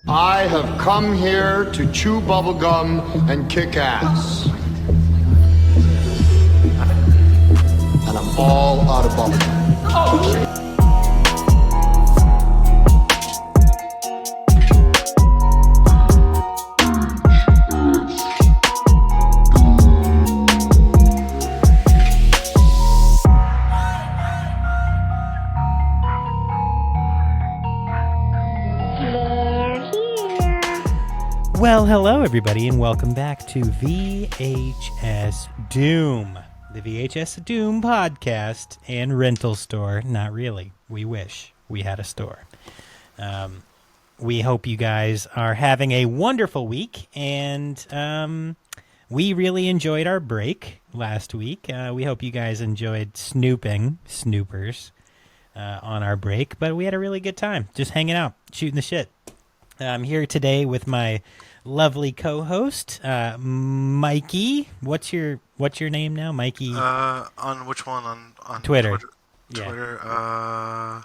I have come here to chew bubblegum and kick ass. And I'm all out of bubblegum. Oh. Well, hello everybody, and welcome back to VHS Doom, the VHS Doom podcast and rental store. Not really. We wish we had a store. We hope you guys are having a wonderful week, and we really enjoyed our break last week. We hope you guys enjoyed snoopers, on our break, but we had a really good time just hanging out, shooting the shit. I'm here today with my lovely co-host, Mikey. What's your name now, Mikey? On which one? On Twitter. Twitter. I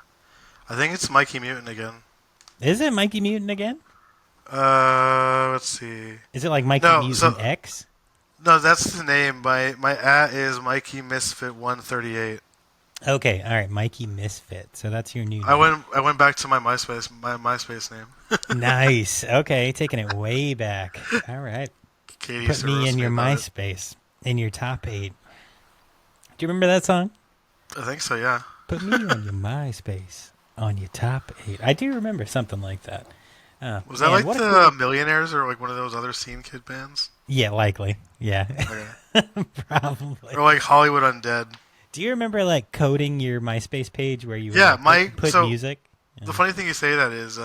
think it's Mikey Mutant again. Is it Mikey Mutant again? Let's see. Is it like Mikey Mutant X? No, that's the name. My @ is Mikey Misfit 138. Okay, all right, Mikey Misfit. So that's your new name. I went back to my MySpace name. Nice. Okay, taking it way back. All right. Katie Put me in your MySpace, in your top 8. Do you remember that song? I think so, yeah. Put me on your MySpace, on your top 8. I do remember something like that. Was that like the Millionaires or like one of those other Scene Kid bands? Yeah, likely. Yeah. Okay. Probably. Or like Hollywood Undead. Do you remember like coding your MySpace page where you would put music? Yeah. The funny thing you say that is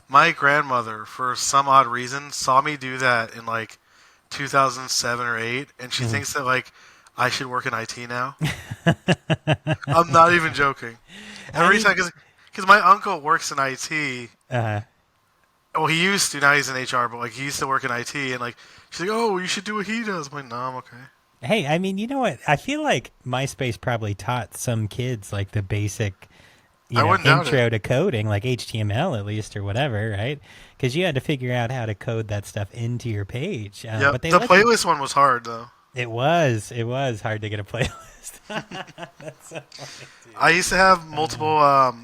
my grandmother, for some odd reason, saw me do that in like 2007 or 8, and she thinks that like I should work in IT now. I'm not even joking. Every time, because my uncle works in IT. Well, he used to. Now he's in HR, but like he used to work in IT, and like she's like, "Oh, you should do what he does." I'm like, "No, I'm okay." Hey, I mean, you know what? I feel like MySpace probably taught some kids like the basic, intro to coding, like HTML at least or whatever, right? Because you had to figure out how to code that stuff into your page. Yeah, the playlist one was hard though. It was hard to get a playlist. That's so funny, dude. I used to have multiple.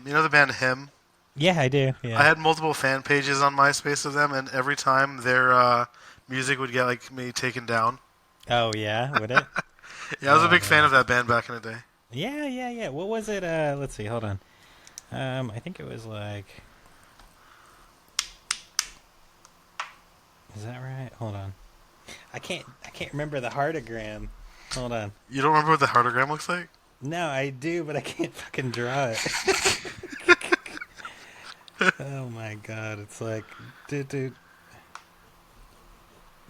You know the band Him? Yeah, I do. Yeah. I had multiple fan pages on MySpace of them, and every time their music would get like me taken down. Oh, yeah? Would it? Yeah, I was a big fan of that band back in the day. Yeah. What was it? Let's see. Hold on. I think it was like... Is that right? Hold on. I can't remember the heartogram. Hold on. You don't remember what the heartogram looks like? No, I do, but I can't fucking draw it. Oh, my God. It's like... Dude.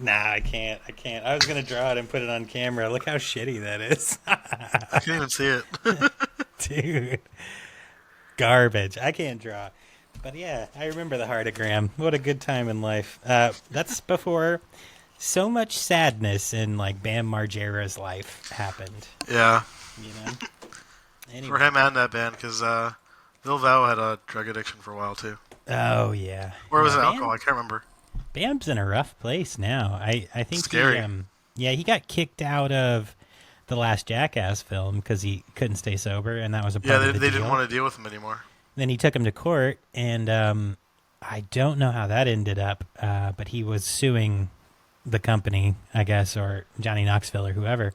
Nah, I can't. I was going to draw it and put it on camera. Look how shitty that is. I can't even see it. Dude. Garbage. I can't draw. But yeah, I remember the heartogram. What a good time in life. That's before so much sadness in like Bam Margera's life happened. Yeah. You know? Anyway. For him and that band, because Lil Val had a drug addiction for a while too. Oh, yeah. Or was it alcohol? I can't remember. Bam's in a rough place now. I think scary. He got kicked out of the last Jackass film because he couldn't stay sober, and that was a part of the deal. They didn't want to deal with him anymore. Then he took him to court, and I don't know how that ended up, but he was suing the company, I guess, or Johnny Knoxville or whoever.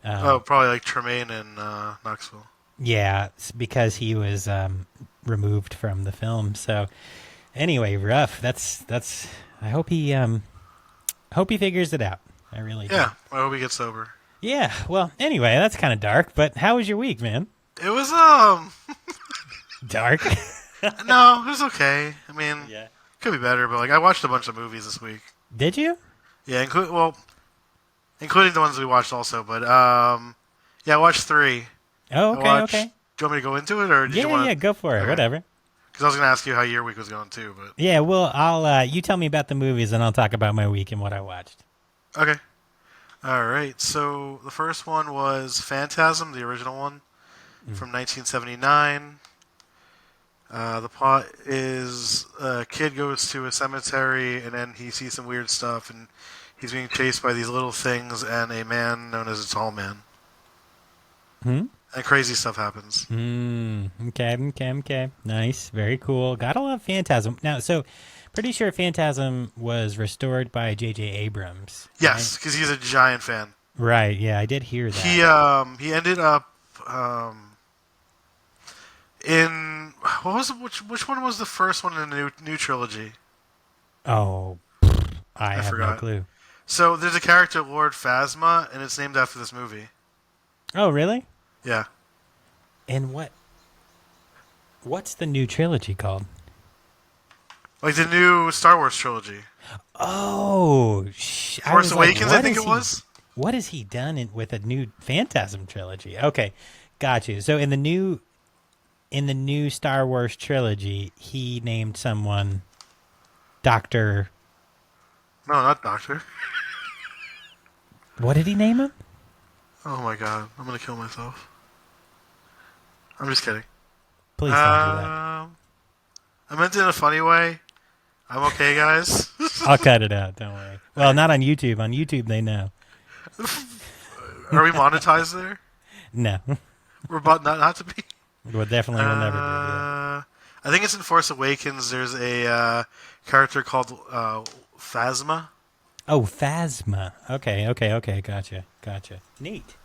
Probably like Tremaine and Knoxville. Yeah, because he was removed from the film. So anyway, rough. That's. I hope he figures it out. I really do. Yeah, I hope he gets sober. Yeah. Well, anyway, that's kind of dark. But how was your week, man? It was dark. No, it was okay. I mean, yeah, could be better. But like, I watched a bunch of movies this week. Did you? Yeah, including the ones we watched also. But yeah, I watched 3. Oh, okay, okay. Do you want me to go into it, or go for it. Okay. Whatever. Because I was going to ask you how your week was going too, but Yeah, well, I'll you tell me about the movies, and I'll talk about my week and what I watched. okay. All right. So the first one was Phantasm, the original one from 1979. The plot is a kid goes to a cemetery and then he sees some weird stuff and he's being chased by these little things and a man known as a tall man. Hmm? And crazy stuff happens. Okay. Nice. Very cool. Gotta love Phantasm. Now, so pretty sure Phantasm was restored by J.J. Abrams. Yes, because he's a giant fan. Right. Yeah, I did hear that. He ended up in what was which one was the first one in the new trilogy? Oh, I have forgot. no clue. So there's a character, Lord Phasma, and it's named after this movie. Oh, really? Yeah. And what's the new trilogy called? Like the new Star Wars trilogy. Oh, Force Awakens, I think it was. What has he done with a new Phantasm trilogy? Okay, got you. So in the new Star Wars trilogy, he named someone Doctor. No, not Doctor. What did he name him? Oh my god, I'm gonna kill myself. I'm just kidding. Please don't do that. I meant it in a funny way. I'm okay, guys. I'll cut it out. Don't worry. Well, not on YouTube. On YouTube, they know. Are we monetized there? No, We're about not to be. we definitely will never be. Yeah. I think it's in Force Awakens. There's a character called Phasma. Oh, Phasma. Okay. Gotcha. Neat.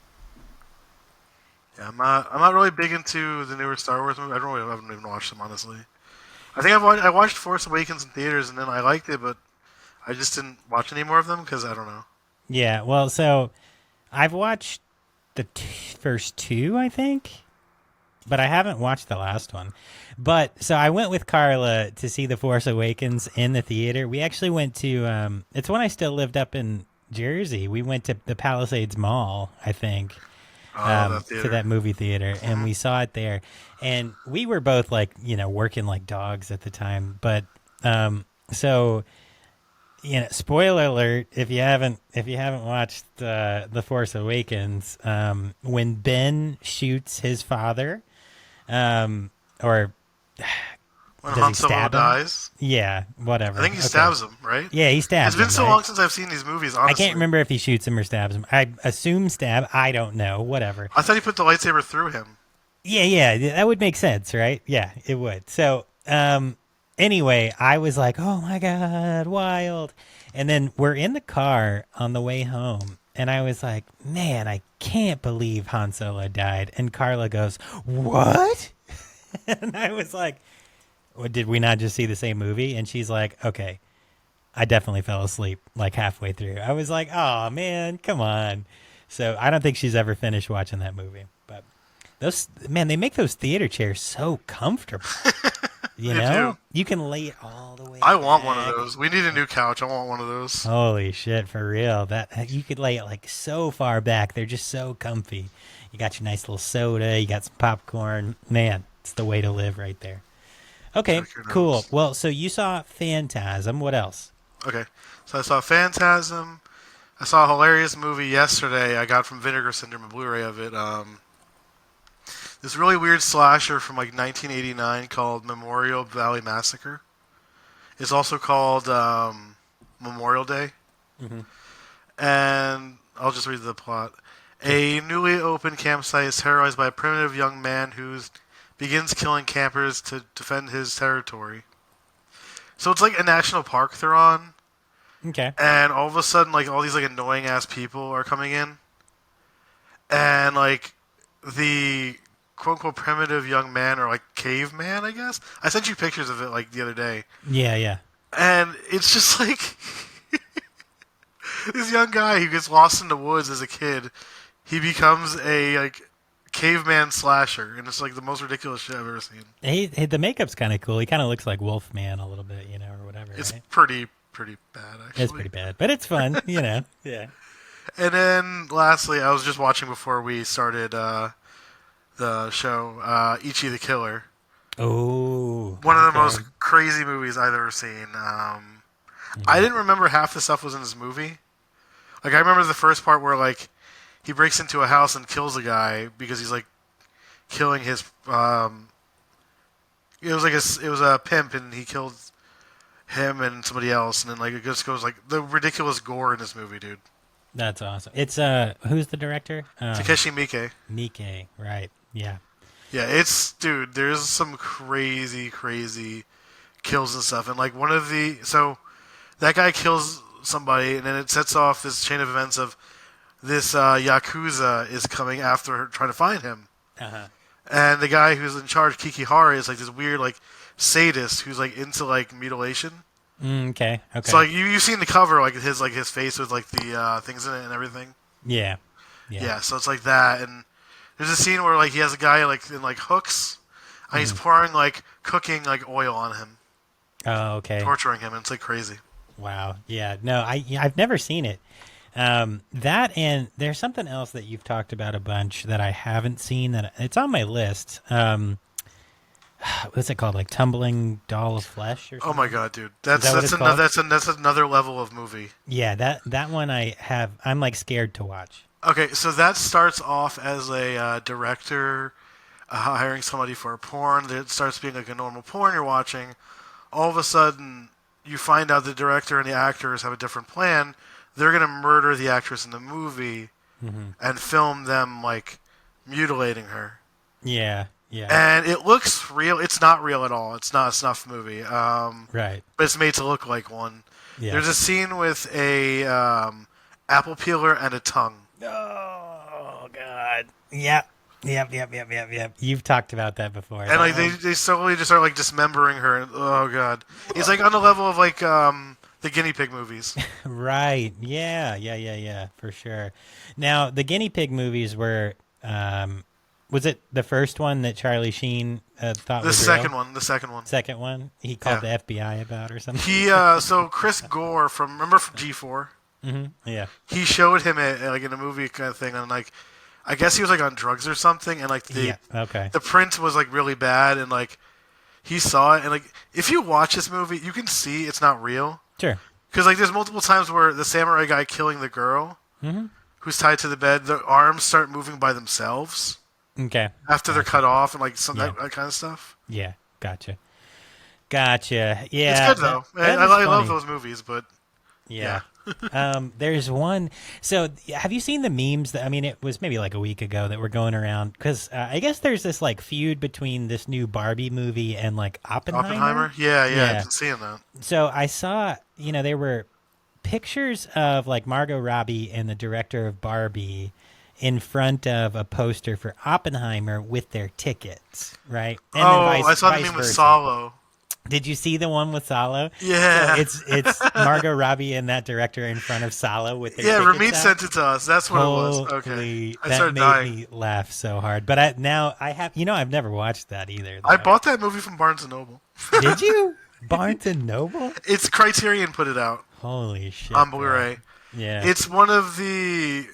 Yeah, I'm not really big into the newer Star Wars movies. I haven't even watched them, honestly. I think I watched Force Awakens in theaters and then I liked it, but I just didn't watch any more of them because I don't know. Yeah, well, so I've watched the first two, I think, but I haven't watched the last one. But so I went with Carla to see The Force Awakens in the theater. We actually went to it's when I still lived up in Jersey. We went to the Palisades Mall, I think. To that movie theater, and we saw it there, and we were both like, working like dogs at the time. But so, spoiler alert: if you haven't watched The Force Awakens, when Ben shoots his father, or when does Han he Solo stab him? dies, Yeah, whatever. I think he stabs him, right? Yeah, he stabs him. It's been so right? long since I've seen these movies, honestly. I can't remember if he shoots him or stabs him. I assume stab. I don't know. Whatever. I thought he put the lightsaber through him. Yeah, that would make sense, right? Yeah, it would. So, anyway, I was like, oh my God, wild. And then we're in the car on the way home, and I was like, man, I can't believe Han Solo died. And Carla goes, what? And I was like, well, did we not just see the same movie? And she's like, okay. I definitely fell asleep like halfway through. I was like, oh man, come on. So I don't think she's ever finished watching that movie. But they make those theater chairs so comfortable. You know? You can lay it all the way I want back. one of those. We need a new couch. I want one of those. Holy shit, for real. That you could lay it like so far back. They're just so comfy. You got your nice little soda, you got some popcorn. Man, it's the way to live right there. Okay, cool. Well, so you saw Phantasm. What else? Okay, so I saw Phantasm. I saw a hilarious movie yesterday. I got from Vinegar Syndrome, a Blu-ray of it. This really weird slasher from like 1989 called Memorial Valley Massacre. It's also called Memorial Day. Mm-hmm. And I'll just read the plot. A newly opened campsite is terrorized by a primitive young man who begins killing campers to defend his territory. So it's like a national park they're on. Okay. And all of a sudden, like, all these, like, annoying-ass people are coming in. And, like, the quote-unquote primitive young man, or, like, caveman, I guess? I sent you pictures of it, like, the other day. Yeah. And it's just, like, this young guy who gets lost in the woods as a kid, he becomes a, like, caveman slasher, and it's like the most ridiculous shit I've ever seen. The makeup's kind of cool. He kind of looks like Wolfman a little bit, or whatever. It's right? pretty bad, actually. It's pretty bad, but it's fun, Yeah. And then, lastly, I was just watching before we started the show, Ichi the Killer. Oh, One of the okay. most crazy movies I've ever seen. I didn't remember half the stuff was in this movie. Like, I remember the first part where, like, he breaks into a house and kills a guy because he's, like, killing his, it was a pimp and he killed him and somebody else, and then, like, it just goes, like, the ridiculous gore in this movie, dude. That's awesome. It's who's the director? Takeshi Miike. Miike, right? Yeah. Yeah, dude, there's some crazy, crazy kills and stuff. And, like, so that guy kills somebody, and then it sets off this chain of events of this Yakuza is coming after her, trying to find him. Uh-huh. And the guy who's in charge, Kikihara, is, like, this weird, like, sadist who's, like, into, like, mutilation. Okay. So, like, you've seen the cover, like, his face with, like, the things in it and everything. Yeah. Yeah, so it's like that, and there's a scene where, like, he has a guy, like, in, like, hooks, and he's pouring, like, cooking, like, oil on him. Oh, okay. Torturing him, and it's, like, crazy. Wow. Yeah. No, I've never sing it. That, and there's something else that you've talked about a bunch that I haven't seen that it's on my list. What's it called? Like Tumbling Doll of Flesh or something? Oh my god, dude. That's another level of movie. Yeah, that one I'm like scared to watch. Okay, so that starts off as a director hiring somebody for a porn. It starts being like a normal porn you're watching. All of a sudden, you find out the director and the actors have a different plan. They're going to murder the actress in the movie and film them, like, mutilating her. Yeah, yeah. And it looks real. It's not real at all. It's not a snuff movie. Right. But it's made to look like one. Yeah. There's a scene with a apple peeler and a tongue. Oh, God. Yep. You've talked about that before. And, like, they slowly just start, like, dismembering her. And, oh, God. It's, like, on the level of, like, the guinea pig movies. Right. Yeah. For sure. Now, the guinea pig movies were, was it the first one that Charlie Sheen thought was real? The second one. Second one? He called the FBI about or something? So Chris Gore from G4? Mm-hmm. Yeah. He showed him it, like, in a movie kind of thing, and, like, I guess he was, like, on drugs or something, and, like, the print was, like, really bad, and, like, he saw it, and, like, if you watch this movie, you can see it's not real. Sure. Because, like, there's multiple times where the samurai guy killing the girl, who's tied to the bed, the arms start moving by themselves. Okay. After they're cut off, and, like, that kind of stuff. Yeah. Gotcha. Yeah. It's good, though. I love those movies, but... Yeah. There's one. So, have you seen the memes? It was maybe like a week ago that were going around because I guess there's this like feud between this new Barbie movie and like Oppenheimer. Yeah. I've been seeing that. So I saw, there were pictures of like Margot Robbie and the director of Barbie in front of a poster for Oppenheimer with their tickets, right? And I saw the meme with Solo. Did you see the one with Salo? Yeah. So it's Margot Robbie and that director in front of Salo with their tickets Ramit out. Sent it to us. That's what it was. Okay. I started dying. Me laugh so hard. But I have, I've never watched that either. Though. I bought that movie from Barnes & Noble. Did you? Barnes & Noble? It's Criterion put it out. Holy shit. On Blu-ray. Yeah. It's one of the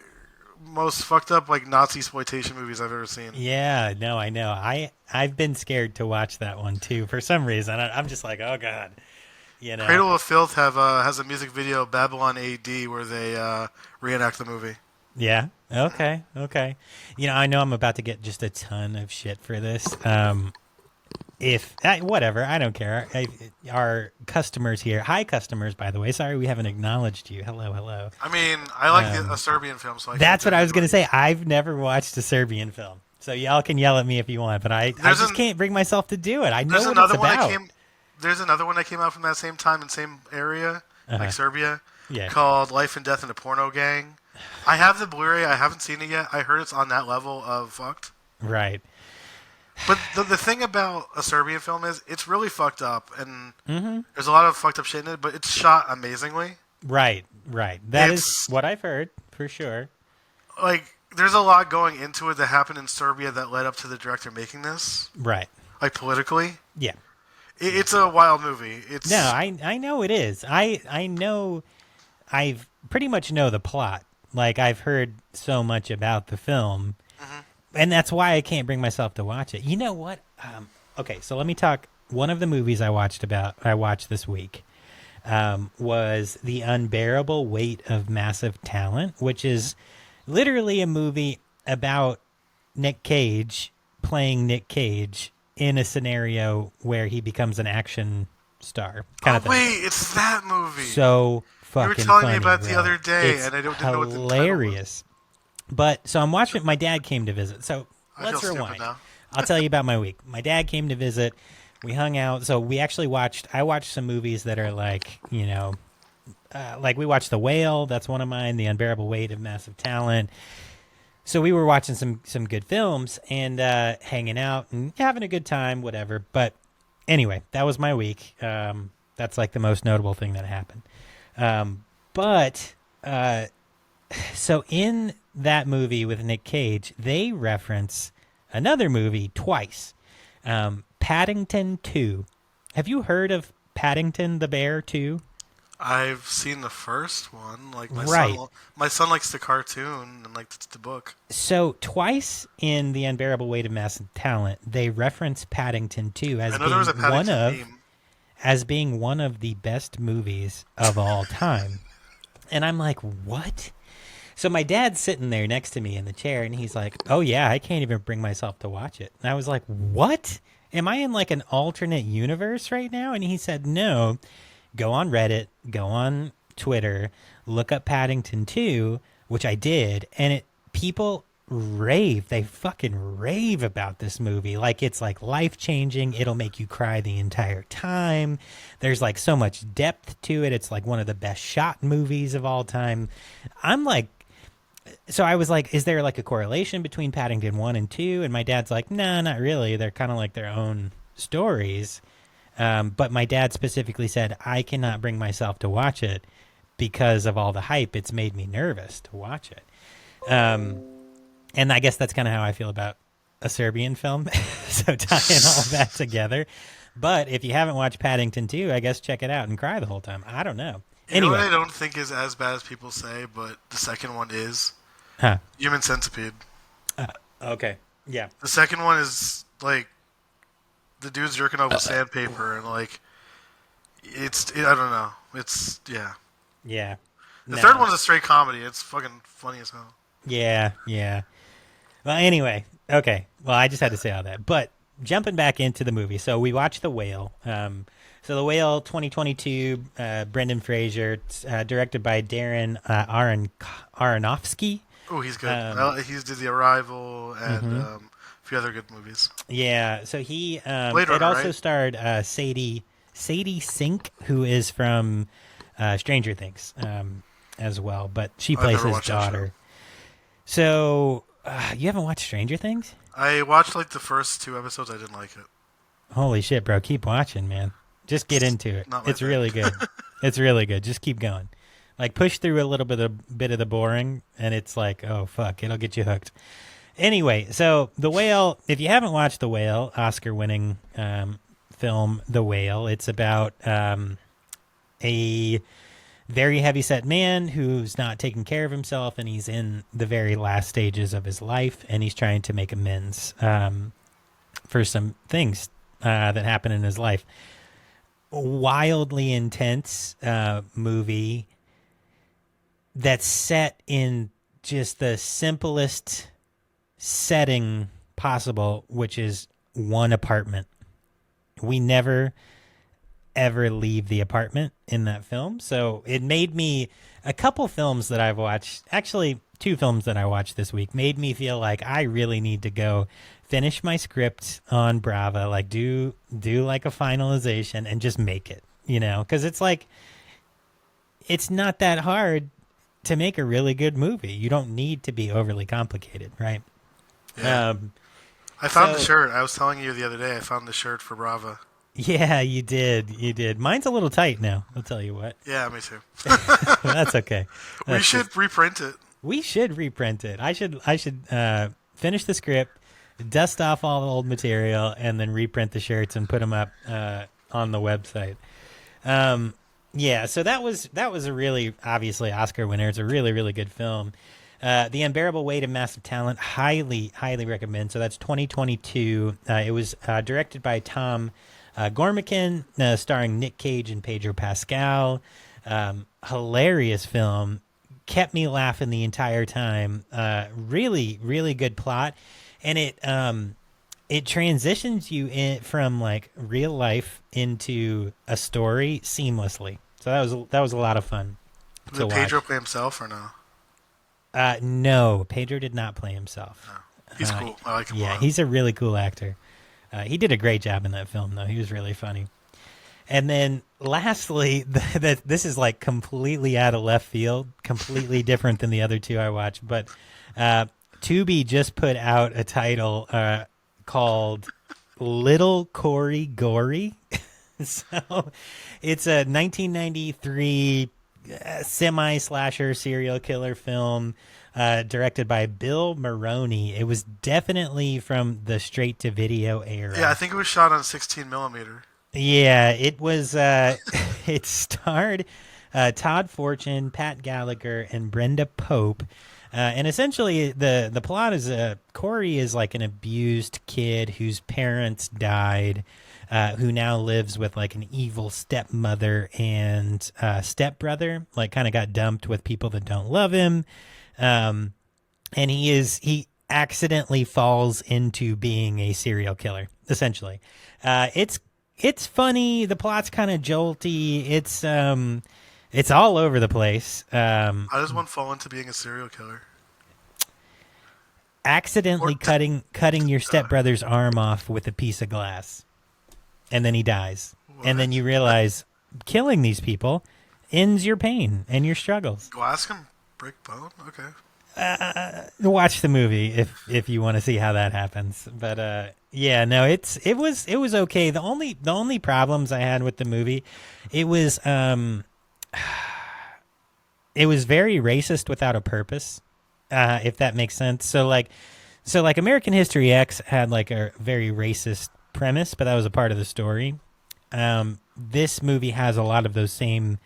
most fucked up, like, Nazi exploitation movies I've ever seen. Yeah, no, I know. I've been scared to watch that one too for some reason. I'm just like, oh god, Cradle of Filth has a music video, Babylon AD, where they reenact the movie. Yeah. Okay. I know I'm about to get just a ton of shit for this. Whatever, I don't care. Our customers here, hi customers, by the way. Sorry we haven't acknowledged you. Hello. I like a Serbian film, so that's what I was going to say. I've never watched a Serbian film, so y'all can yell at me if you want, but I just can't bring myself to do it. I know what it's about. There's another one that came out from that same time and same area, like Serbia, called Life and Death in a Porno Gang. I have the Blu-ray. I haven't seen it yet. I heard it's on that level of fucked. Right. But the thing about a Serbian film is it's really fucked up, and there's a lot of fucked up shit in it, but it's shot amazingly. Right. That is what I've heard, for sure. Like, there's a lot going into it that happened in Serbia that led up to the director making this. Right. Like, politically. Yeah. It's a wild movie. No, I know it is. I know, I've pretty much know the plot. Like, I've heard so much about the film. And that's why I can't bring myself to watch it. You know what? okay, so let me talk. One of the movies I watched this week was The Unbearable Weight of Massive Talent, which is literally a movie about Nick Cage playing Nick Cage in a scenario where he becomes an action star kind of thing. Wait, it's that movie. So fucking you were telling funny, me about bro. the other day, It's and I didn't know what the title was. hilarious. But so I'm watching it. My dad came to visit. So let's feel stupid rewind. now. I'll tell you about my week. My dad came to visit. We hung out. So we actually I watched some movies that are like, like we watched The Whale. That's one of mine. The Unbearable Weight of Massive Talent. So we were watching some good films and hanging out and having a good time, whatever. But anyway, that was my week. That's like the most notable thing that happened. So in that movie with Nick Cage, they reference another movie twice. Paddington 2. Have you heard of Paddington the Bear 2? I've seen the first one. Like Right. My son likes the cartoon and like the book. So twice in The Unbearable Weight of Massive Talent, they reference Paddington 2 as I know there was a Paddington meme. being one of the best movies of all time. And I'm like, what? So my dad's sitting there next to me in the chair, and he's like, oh, yeah, I can't even bring myself to watch it. And I was like, what? Am I in like an alternate universe right now? And he said, no, go on Reddit, go on Twitter, look up Paddington 2, which I did, and people rave. They fucking rave about this movie. Like, it's like life-changing. It'll make you cry the entire time. There's like so much depth to it. It's like one of the best shot movies of all time. So I was like, is there like a correlation between Paddington 1 and 2? And my dad's like, no, not really. They're kind of like their own stories. But my dad specifically said, I cannot bring myself to watch it because of all the hype. It's made me nervous to watch it. And I guess that's kind of how I feel about a Serbian film. So tying all that together. But if you haven't watched Paddington 2, I guess check it out and cry the whole time. I don't know. You Anyway. know what I don't think is as bad as people say, but the second one is? Huh. Human Centipede. Okay. Yeah. The second one is like the dude's jerking off with sandpaper and like I don't know. It's Yeah. The third one's a straight comedy. It's fucking funny as hell. Yeah. Well, anyway. Okay. Well, I just had to say all that. But jumping back into the movie. So we watched The Whale. So The Whale 2022, Brendan Fraser, directed by Darren Aronofsky. Oh, he's good. He's did The Arrival and a few other good movies. Yeah, so he Runner, it also right? starred Sadie Sink, who is from Stranger Things as well, but she plays never his watched that daughter. So you haven't watched Stranger Things? I watched like the first 2 episodes. I didn't like it. Holy shit, bro! Keep watching, man. Just get into it. Not my It's thing. really good. It's really good. Just keep going. Like push through a little bit of the boring, and it's like, oh fuck, it'll get you hooked. Anyway, so The Whale. If you haven't watched The Whale, Oscar-winning film, The Whale, it's about a very heavy-set man who's not taking care of himself, and he's in the very last stages of his life, and he's trying to make amends for some things that happen in his life. Wildly intense movie that's set in just the simplest setting possible, which is one apartment. We never ever leave the apartment in that film. So it made me, a couple films that I've watched, actually 2 films that I watched this week, made me feel like I really need to go finish my script on Brava, like do like a finalization and just make it, because it's like, it's not that hard to make a really good movie. You don't need to be overly complicated, right? Yeah. I found the shirt. I was telling you the other day. I found the shirt for Brava. Yeah, you did. Mine's a little tight now. I'll tell you what. Yeah, me too. That's okay. We should reprint it. We should reprint it. I should finish the script, dust off all the old material, and then reprint the shirts and put them up on the website. Yeah, so that was a really, obviously, Oscar winner. It's a really, really good film. The Unbearable Weight of Massive Talent, highly, highly recommend. So that's 2022. It was directed by Tom Gormican, starring Nick Cage and Pedro Pascal. Hilarious film. Kept me laughing the entire time. Really, really good plot. And it transitions you from like real life into a story seamlessly. So that was a lot of fun. Did Pedro play himself or no? No, Pedro did not play himself. No. He's cool. I like him a lot. He's a really cool actor. He did a great job in that film, though. He was really funny. And then lastly, this is like completely out of left field, completely different than the other two I watched. But Tubi just put out a title called Little Corey Gory. So it's a 1993 semi-slasher serial killer film directed by Bill Maroney. It was definitely from the straight-to-video era. Yeah, I think it was shot on 16 millimeter. Yeah, it was. It starred Todd Fortune, Pat Gallagher, and Brenda Pope. And essentially, the plot is Corey is like an abused kid whose parents died, who now lives with like an evil stepmother and stepbrother. Like, kind of got dumped with people that don't love him, and he accidentally falls into being a serial killer. Essentially, it's funny. The plot's kind of jolty. It's all over the place. How does one fall into being a serial killer? Accidentally cutting your stepbrother's arm off with a piece of glass, and then he dies. What? And then you realize killing these people ends your pain and your struggles. Glass can break bone? Okay. Watch the movie if you want to see how that happens. But yeah, no, it was okay. The only problems I had with the movie, it was very racist without a purpose, if that makes sense. So like American History X had like a very racist premise, but that was a part of the story. This movie has a lot of those same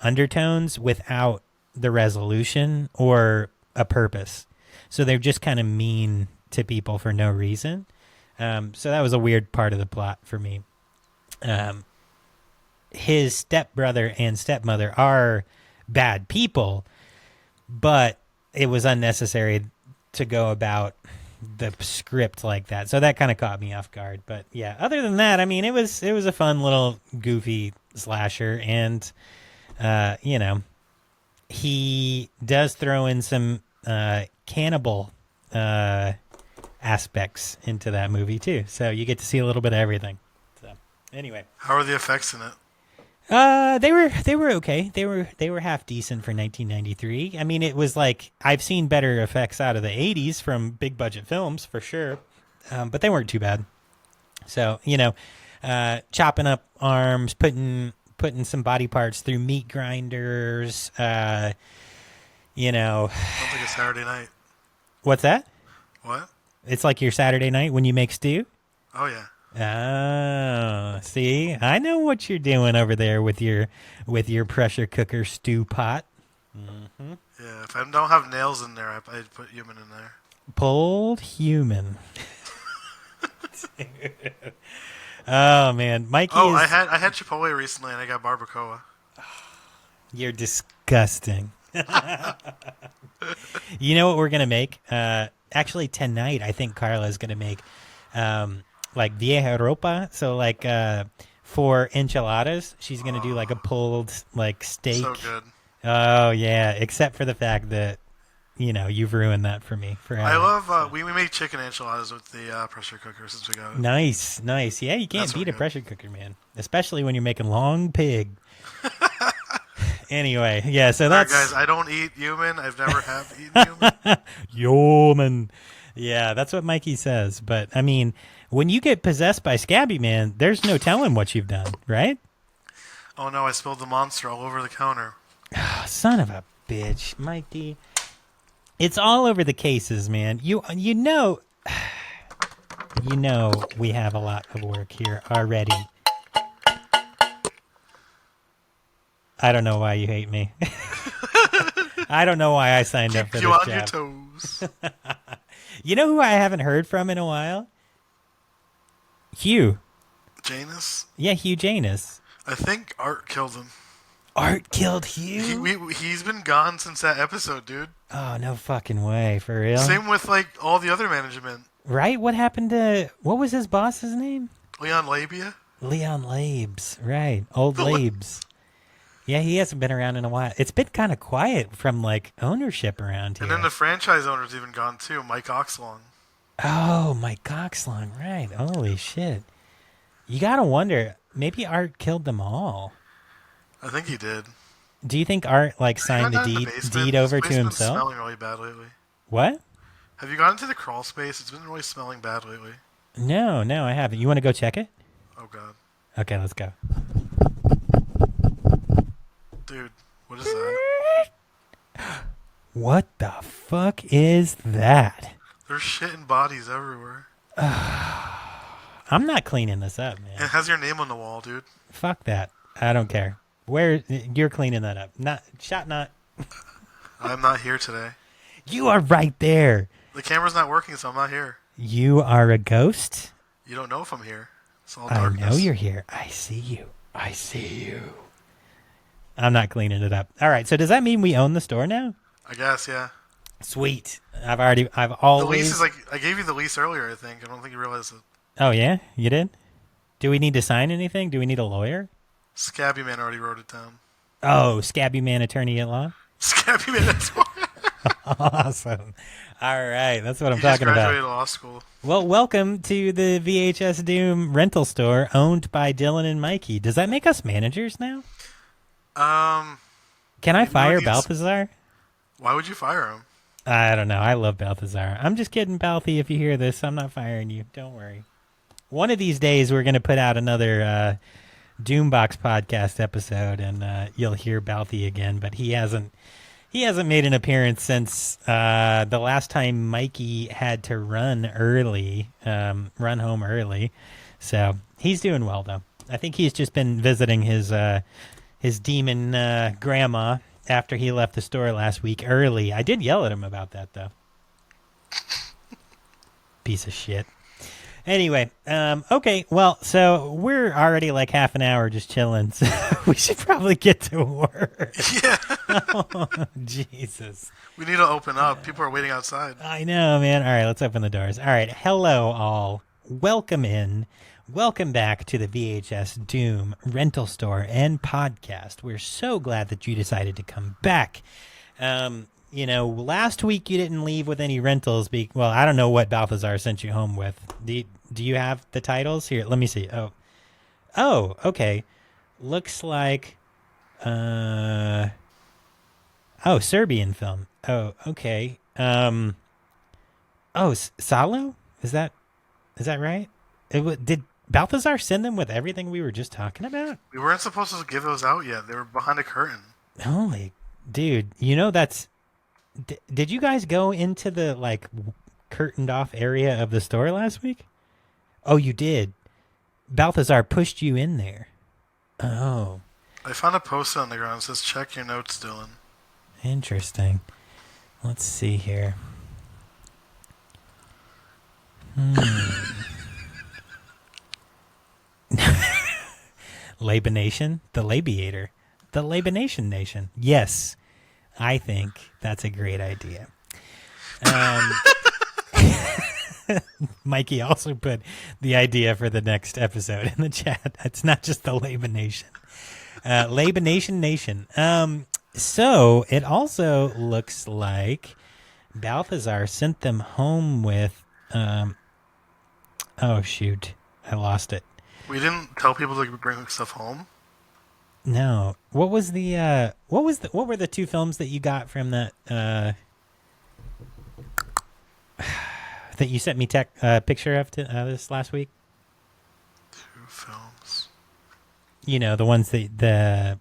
undertones without the resolution or a purpose. So they're just kind of mean to people for no reason. So that was a weird part of the plot for me. His stepbrother and stepmother are bad people, but it was unnecessary to go about the script like that. So that kind of caught me off guard. But yeah, other than that, I mean, it was a fun little goofy slasher, and he does throw in some cannibal aspects into that movie too. So you get to see a little bit of everything. So anyway, how are the effects in it? They were okay. They were half decent for 1993. I mean, it was like, I've seen better effects out of the 80s from big budget films for sure, but they weren't too bad. So chopping up arms, putting some body parts through meat grinders. Sounds like a Saturday night. What's that? What? It's like your Saturday night when you make stew? Oh, yeah. Oh, see, I know what you're doing over there with your pressure cooker stew pot. Mm-hmm. Yeah, if I don't have nails in there, I'd put human in there. Pulled human. Oh man, Mikey. Oh, I had Chipotle recently, and I got barbacoa. You're disgusting. You know what we're gonna make? Actually, tonight I think Carla's gonna make like vieja ropa. So like for enchiladas, she's gonna do like a pulled like steak. So good. Oh yeah, except for the fact that you've ruined that for me. I love we make chicken enchiladas with the pressure cooker since we got it. Nice. Yeah, you can't beat a pressure cooker, man. Especially when you're making long pig. Anyway, yeah, so that's... All right, guys, I don't eat human. I've never have eaten human. Human. Yeah, that's what Mikey says. But, I mean, when you get possessed by Scabby Man, there's no telling what you've done, right? Oh, no, I spilled the monster all over the counter. Oh, son of a bitch, Mikey. It's all over the cases, man. You know we have a lot of work here already. I don't know why you hate me. I don't know why I signed up for Keep you this on your job. toes. You know who I haven't heard from in a while? Hugh. Janus? Yeah, Hugh Janus. I think Art killed him. Art killed Hugh? He's been gone since that episode, dude. Oh, no fucking way. For real? Same with, like, all the other management. Right? What happened to... What was his boss's name? Leon Labia? Leon Labes. Right. Old Labes. Yeah, he hasn't been around in a while. It's been kind of quiet from, like, ownership around here. And then the franchise owner's even gone, too. Mike Oxlong. Oh, Mike Oxlong. Right. Holy shit. You gotta wonder, maybe Art killed them all. I think he did. Do you think Art, like, signed the deed over to His basement's himself? been smelling really bad lately. What? Have you gone into the crawl space? It's been really smelling bad lately. No, I haven't. You want to go check it? Oh, God. Okay, let's go. Dude, what is that? What the fuck is that? There's shit and bodies everywhere. I'm not cleaning this up, man. It has your name on the wall, dude. Fuck that. I don't care. You're cleaning that up. Not. I'm not here today. You are right there. The camera's not working, so I'm not here. You are a ghost? You don't know if I'm here. It's all I darkness. know you're here. I see you. I'm not cleaning it up. All right, so does that mean we own the store now? I guess, yeah. Sweet. I've The always... lease is like, I gave you the lease earlier, I think. I don't think you realized it. Oh, yeah? You did? Do we need to sign anything? Do we need a lawyer? Scabby Man already wrote it down. Oh, Scabby Man, attorney at law? Scabby Man, that's why. Awesome. All right, that's what I'm He just talking graduated about. law school. Well, welcome to the VHS Doom rental store owned by Dylan and Mikey. Does that make us managers now? Can I fire Balthazar? Why would you fire him? I don't know. I love Balthazar. I'm just kidding, Balthy. If you hear this, I'm not firing you. Don't worry. One of these days, we're going to put out another Doombox podcast episode, and you'll hear Balthy again. But he hasn't made an appearance since the last time Mikey had to run home early. So he's doing well, though. I think he's just been visiting his demon grandma after he left the store last week early. I did yell at him about that, though. Piece of shit. Anyway, okay, well, so we're already like half an hour just chilling, so we should probably get to work. Yeah. Oh, Jesus. We need to open up. People are waiting outside. I know, man. All right, let's open the doors. All right, hello, all. Welcome in. Welcome back to the VHS Doom rental store and podcast. We're so glad that you decided to come back. Last week you didn't leave with any rentals. Well, I don't know what Balthazar sent you home with. Do you have the titles? Here, let me see. Oh, okay. Looks like, Serbian film. Oh, okay. Salo? Is that right? Did Balthazar send them with everything we were just talking about? We weren't supposed to give those out yet. They were behind a curtain. Holy, dude! That's. Did you guys go into the curtained off area of the store last week? Oh, you did. Balthazar pushed you in there. Oh. I found a post on the ground that says, "Check your notes, Dylan." Interesting. Let's see here. Labination? The Labiator. The Labination Nation. Yes. I think that's a great idea. Mikey also put the idea for the next episode in the chat. It's not just the Labination. Labination Nation. So it also looks like Balthazar sent them home with... oh, shoot. I lost it. We didn't tell people to bring stuff home. No. What were the two films that you got from that that you sent me picture of this last week? Two films. You know, the ones that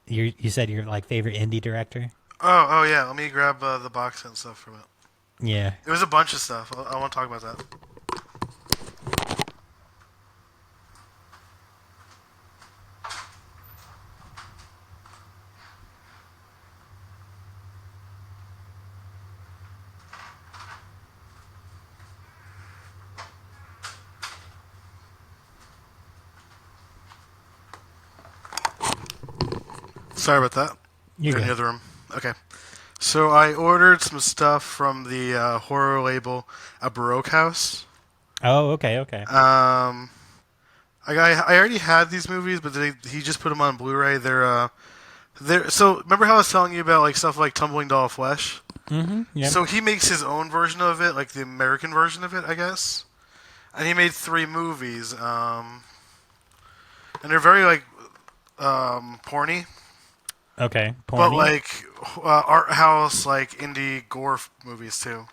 you said your favorite indie director? Oh yeah. Let me grab the box and stuff from it. Yeah. It was a bunch of stuff. I want to talk about that. Sorry about that. You're in the good. other room. Okay. So I ordered some stuff from the horror label, A Baroque House. Oh, okay. I already had these movies, but he just put them on Blu-ray. They're so remember how I was telling you about like stuff like Tumbling Doll of Flesh? Mm-hmm. Yep. So he makes his own version of it, like the American version of it, I guess. And he made 3 movies, and they're very like porny, Okay. but Porny. like art house, like indie gore movies too.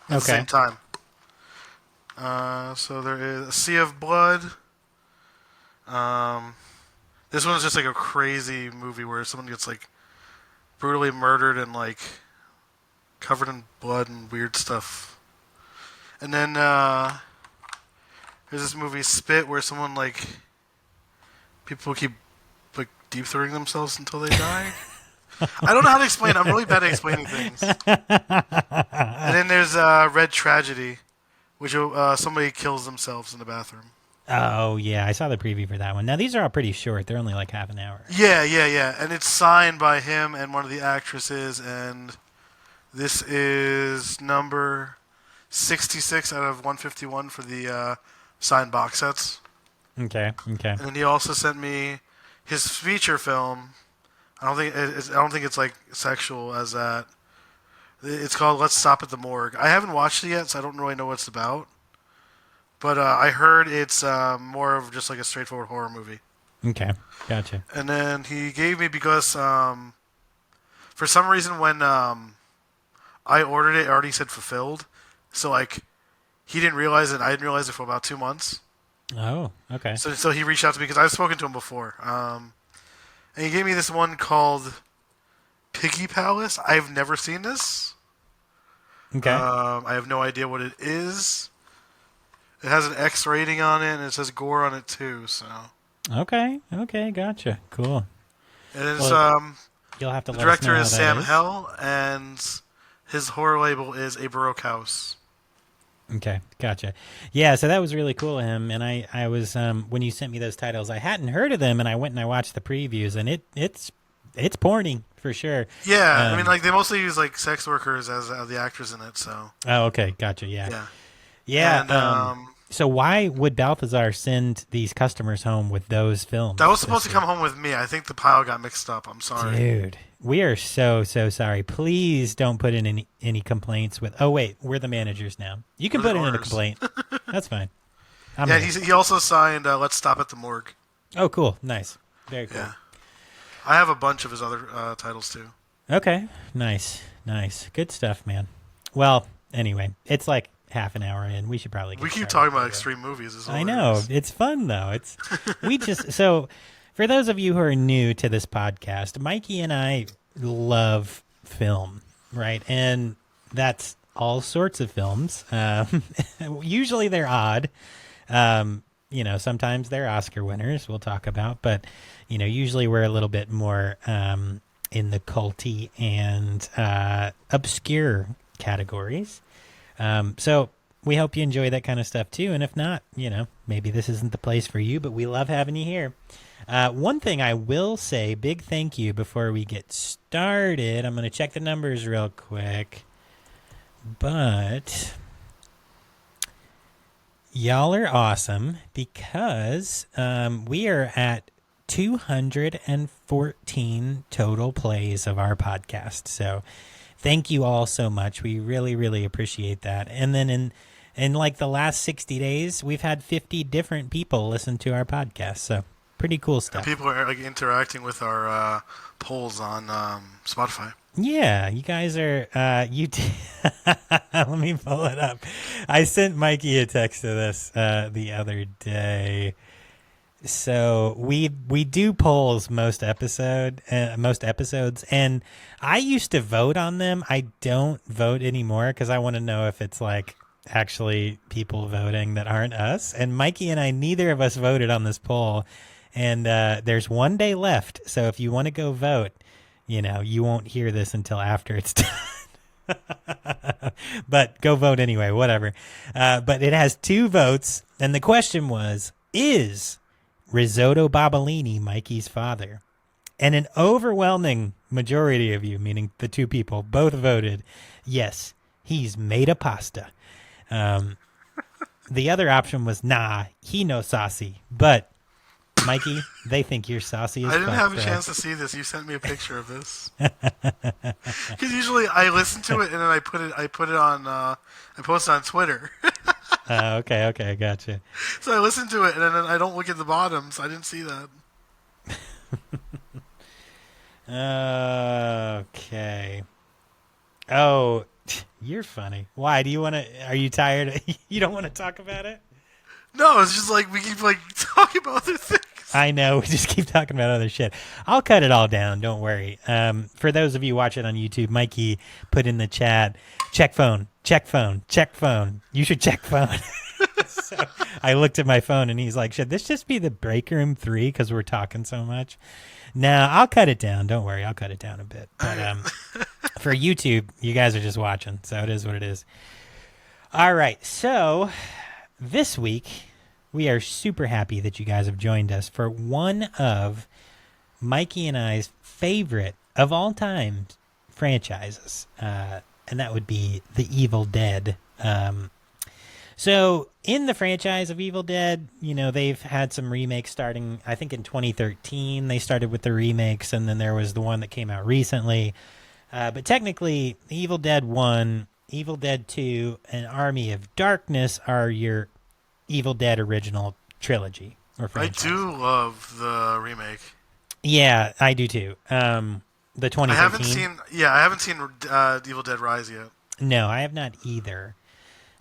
At the same time. So there is A Sea of Blood. This one's just like a crazy movie where someone gets like brutally murdered and like covered in blood and weird stuff. And then there's this movie Spit where someone like people keep like deep throating themselves until they die. I don't know how to explain it. I'm really bad at explaining things. And then there's Red Tragedy, which somebody kills themselves in the bathroom. Oh, yeah. I saw the preview for that one. Now, these are all pretty short. They're only like half an hour. Yeah. And it's signed by him and one of the actresses, and this is number 66 out of 151 for the signed box sets. Okay. And then he also sent me his feature film. I don't think it's like sexual as that. It's called Let's Stop at the Morgue. I haven't watched it yet, so I don't really know what it's about. But I heard it's more of just like a straightforward horror movie. Okay. Gotcha. And then he gave me, because for some reason when I ordered it already said fulfilled. So like he didn't realize it. I didn't realize it for about 2 months. Oh, okay. So he reached out to me because I've spoken to him before. And he gave me this one called Piggy Palace. I've never seen this. Okay. I have no idea what it is. It has an X rating on it, and it says gore on it too. So. Okay. Gotcha. Cool. And it's You'll have to. the let us know director how is that Sam is. Hell, and his horror label is A Baroque House. Okay, gotcha. Yeah, so that was really cool of him. And I was when you sent me those titles, I hadn't heard of them, and I went and I watched the previews, and it's porny for sure. Yeah, I mean, like they mostly use like sex workers as the actors in it. So. Oh, okay, gotcha. Yeah. And, So why would Balthazar send these customers home with those films? that was supposed to come home with me. I think the pile got mixed up. I'm sorry. Dude, we are so sorry. Please don't put in any complaints with. Oh wait, we're the managers now. You can We're put the in a owners. complaint. That's fine. Yeah, he also signed Let's Stop at the Morgue. Oh, cool. Nice. Very cool. Yeah. I have a bunch of his other titles too. Okay. Nice. Good stuff, man. Well, anyway, it's like half an hour in. We should probably get We keep started. talking about extreme movies. Is all I it know. is. It's fun though. So for those of you who are new to this podcast, Mikey and I love film, right? And that's all sorts of films. Usually they're odd. Sometimes they're Oscar winners we'll talk about, but usually we're a little bit more in the culty and obscure categories. So we hope you enjoy that kind of stuff too. And if not, maybe this isn't the place for you, but we love having you here. One thing I will say, big thank you before we get started. I'm going to check the numbers real quick, but y'all are awesome because we are at 214 total plays of our podcast. So thank you all so much. We really, really appreciate that. And then in like the last 60 days, we've had 50 different people listen to our podcast. So pretty cool stuff. And people are like interacting with our polls on Spotify. Yeah, you guys are, let me pull it up. I sent Mikey a text to this the other day. So we do polls most episodes, and I used to vote on them. I don't vote anymore because I want to know if it's like actually people voting that aren't us. And Mikey and I, neither of us voted on this poll, and there's 1 day left. So if you want to go vote, you won't hear this until after it's done. But go vote anyway, whatever. But it has 2 votes, and the question was, is Risotto Babalini Mikey's father? And an overwhelming majority of you, meaning the two people, both voted, yes, he's made a pasta. The other option was, nah, he no saucy. But, Mikey, they think you're saucy as fuck. I didn't have a chance to see this. You sent me a picture of this. Because usually I listen to it and then I put it on, I post it on Twitter. Okay, gotcha. So I listen to it and then I don't look at the bottom, so I didn't see that. Okay. Oh, you're funny. Why? Are you tired? You don't want to talk about it? No, it's just like we keep like talking about other things. I know. We just keep talking about other shit. I'll cut it all down. Don't worry. For those of you watching on YouTube, Mikey put in the chat, check phone, check phone, check phone. You should check phone. So I looked at my phone and he's like, should this just be the break room 3 because we're talking so much? No, I'll cut it down. Don't worry. I'll cut it down a bit. But for YouTube, you guys are just watching. So it is what it is. All right. So this week, we are super happy that you guys have joined us for one of Mikey and I's favorite of all time franchises. And that would be The Evil Dead. So in the franchise of Evil Dead, they've had some remakes starting, I think in 2013, they started with the remakes, and then there was the one that came out recently. But technically, Evil Dead 1, Evil Dead 2, and Army of Darkness are your Evil Dead original trilogy or franchise. I do love the remake. Yeah, I do too. The 2013. I haven't seen Evil Dead Rise yet. No, I have not either.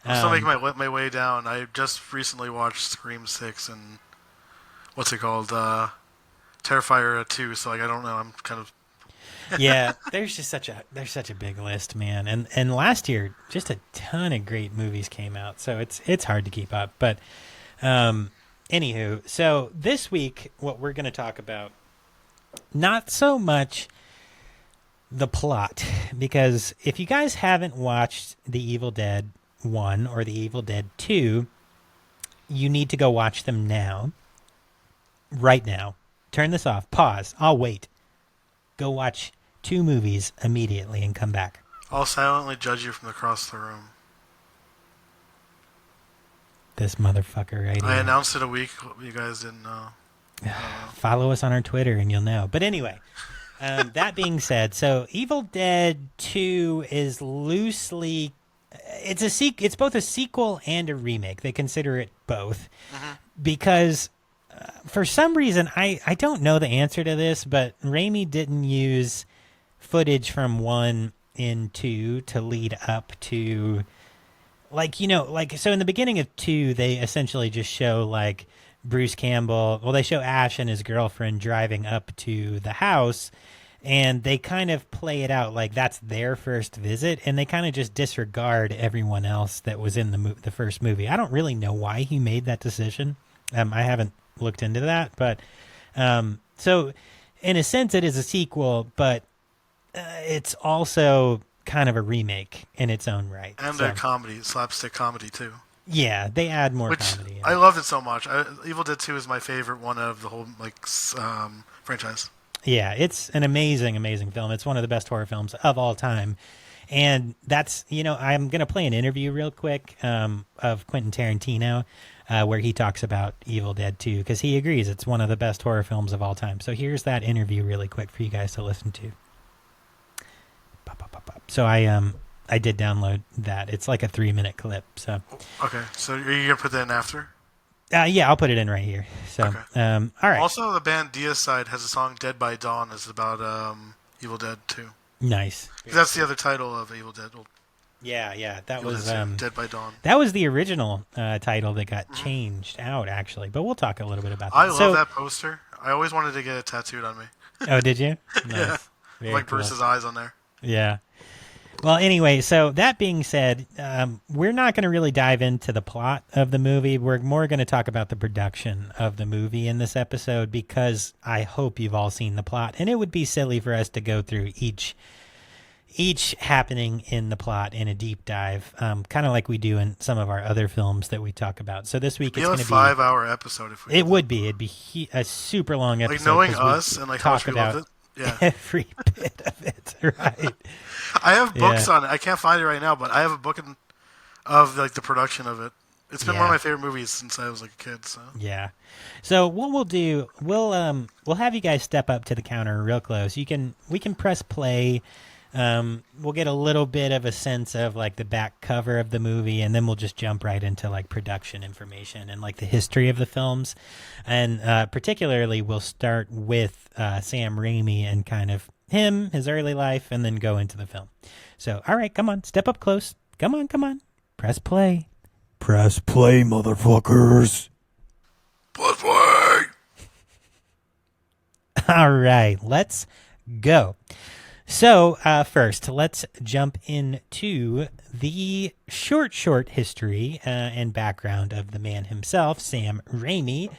I'm still making my way down. I just recently watched Scream 6 and what's it called? Terrifier 2. So I don't know. I'm kind of yeah. There's such a big list, man. And last year, just a ton of great movies came out. So it's hard to keep up. But anywho, so this week, what we're going to talk about, not so much the plot, because if you guys haven't watched The Evil Dead 1 or The Evil Dead 2, you need to go watch them now. Right now. Turn this off. Pause. I'll wait. Go watch 2 movies immediately and come back. I'll silently judge you from across the room. This motherfucker right here. I announced it a week. You guys didn't know. Follow us on our Twitter and you'll know. But anyway, that being said, so Evil Dead 2 is loosely... It's both a sequel and a remake. They consider it both because for some reason, I don't know the answer to this, but Raimi didn't use footage from 1 and 2 to lead up to, so in the beginning of 2, they essentially just show Bruce Campbell. Well, they show Ash and his girlfriend driving up to the house. And they kind of play it out like that's their first visit, and they kind of just disregard everyone else that was in the first movie. I don't really know why he made that decision. I haven't looked into that, but so in a sense, it is a sequel, but it's also kind of a remake in its own right. And a comedy, slapstick comedy too. Yeah, they add more comedy. I loved it so much. Evil Dead 2 is my favorite one of the whole franchise. Yeah, it's an amazing, amazing film. It's one of the best horror films of all time. And that's, I'm going to play an interview real quick of Quentin Tarantino where he talks about Evil Dead 2 because he agrees it's one of the best horror films of all time. So here's that interview really quick for you guys to listen to. So I did download that. It's like a 3-minute clip. So okay, so are you going to put that in after? Yeah, I'll put it in right here. So, okay. All right. Also, the band Deicide has a song "Dead by Dawn" is about Evil Dead 2. Nice. That's the other title of Evil Dead. Yeah. That was Dead by Dawn. That was the original title that got changed out, actually. But we'll talk a little bit about that. I love that poster. I always wanted to get it tattooed on me. Oh, did you? Nice. Yeah. Like cool. Bruce's eyes on there. Yeah. Well, anyway, so that being said, we're not going to really dive into the plot of the movie. We're more going to talk about the production of the movie in this episode because I hope you've all seen the plot. And it would be silly for us to go through each each happening in the plot in a deep dive, kind of like we do in some of our other films that we talk about. So this week it's going to be a 5-hour episode. If we it would be. It'd be a super long episode. Like knowing us and like how much talk we loved about it. Yeah. every bit of it. Right. I have books on it. I can't find it right now, but I have a book of like the production of it. It's been one of my favorite movies since I was like a kid. So yeah. So what we'll do, we'll have you guys step up to the counter real close. We can press play. We'll get a little bit of a sense of like the back cover of the movie, and then we'll just jump right into like production information and like the history of the films. And particularly we'll start with Sam Raimi and kind of him, his early life, and then go into the film. So, all right, come on, step up close. Come on. Press play. Press play, motherfuckers. Press play. All right, let's go. So first, let's jump into the short history and background of the man himself, Sam Raimi,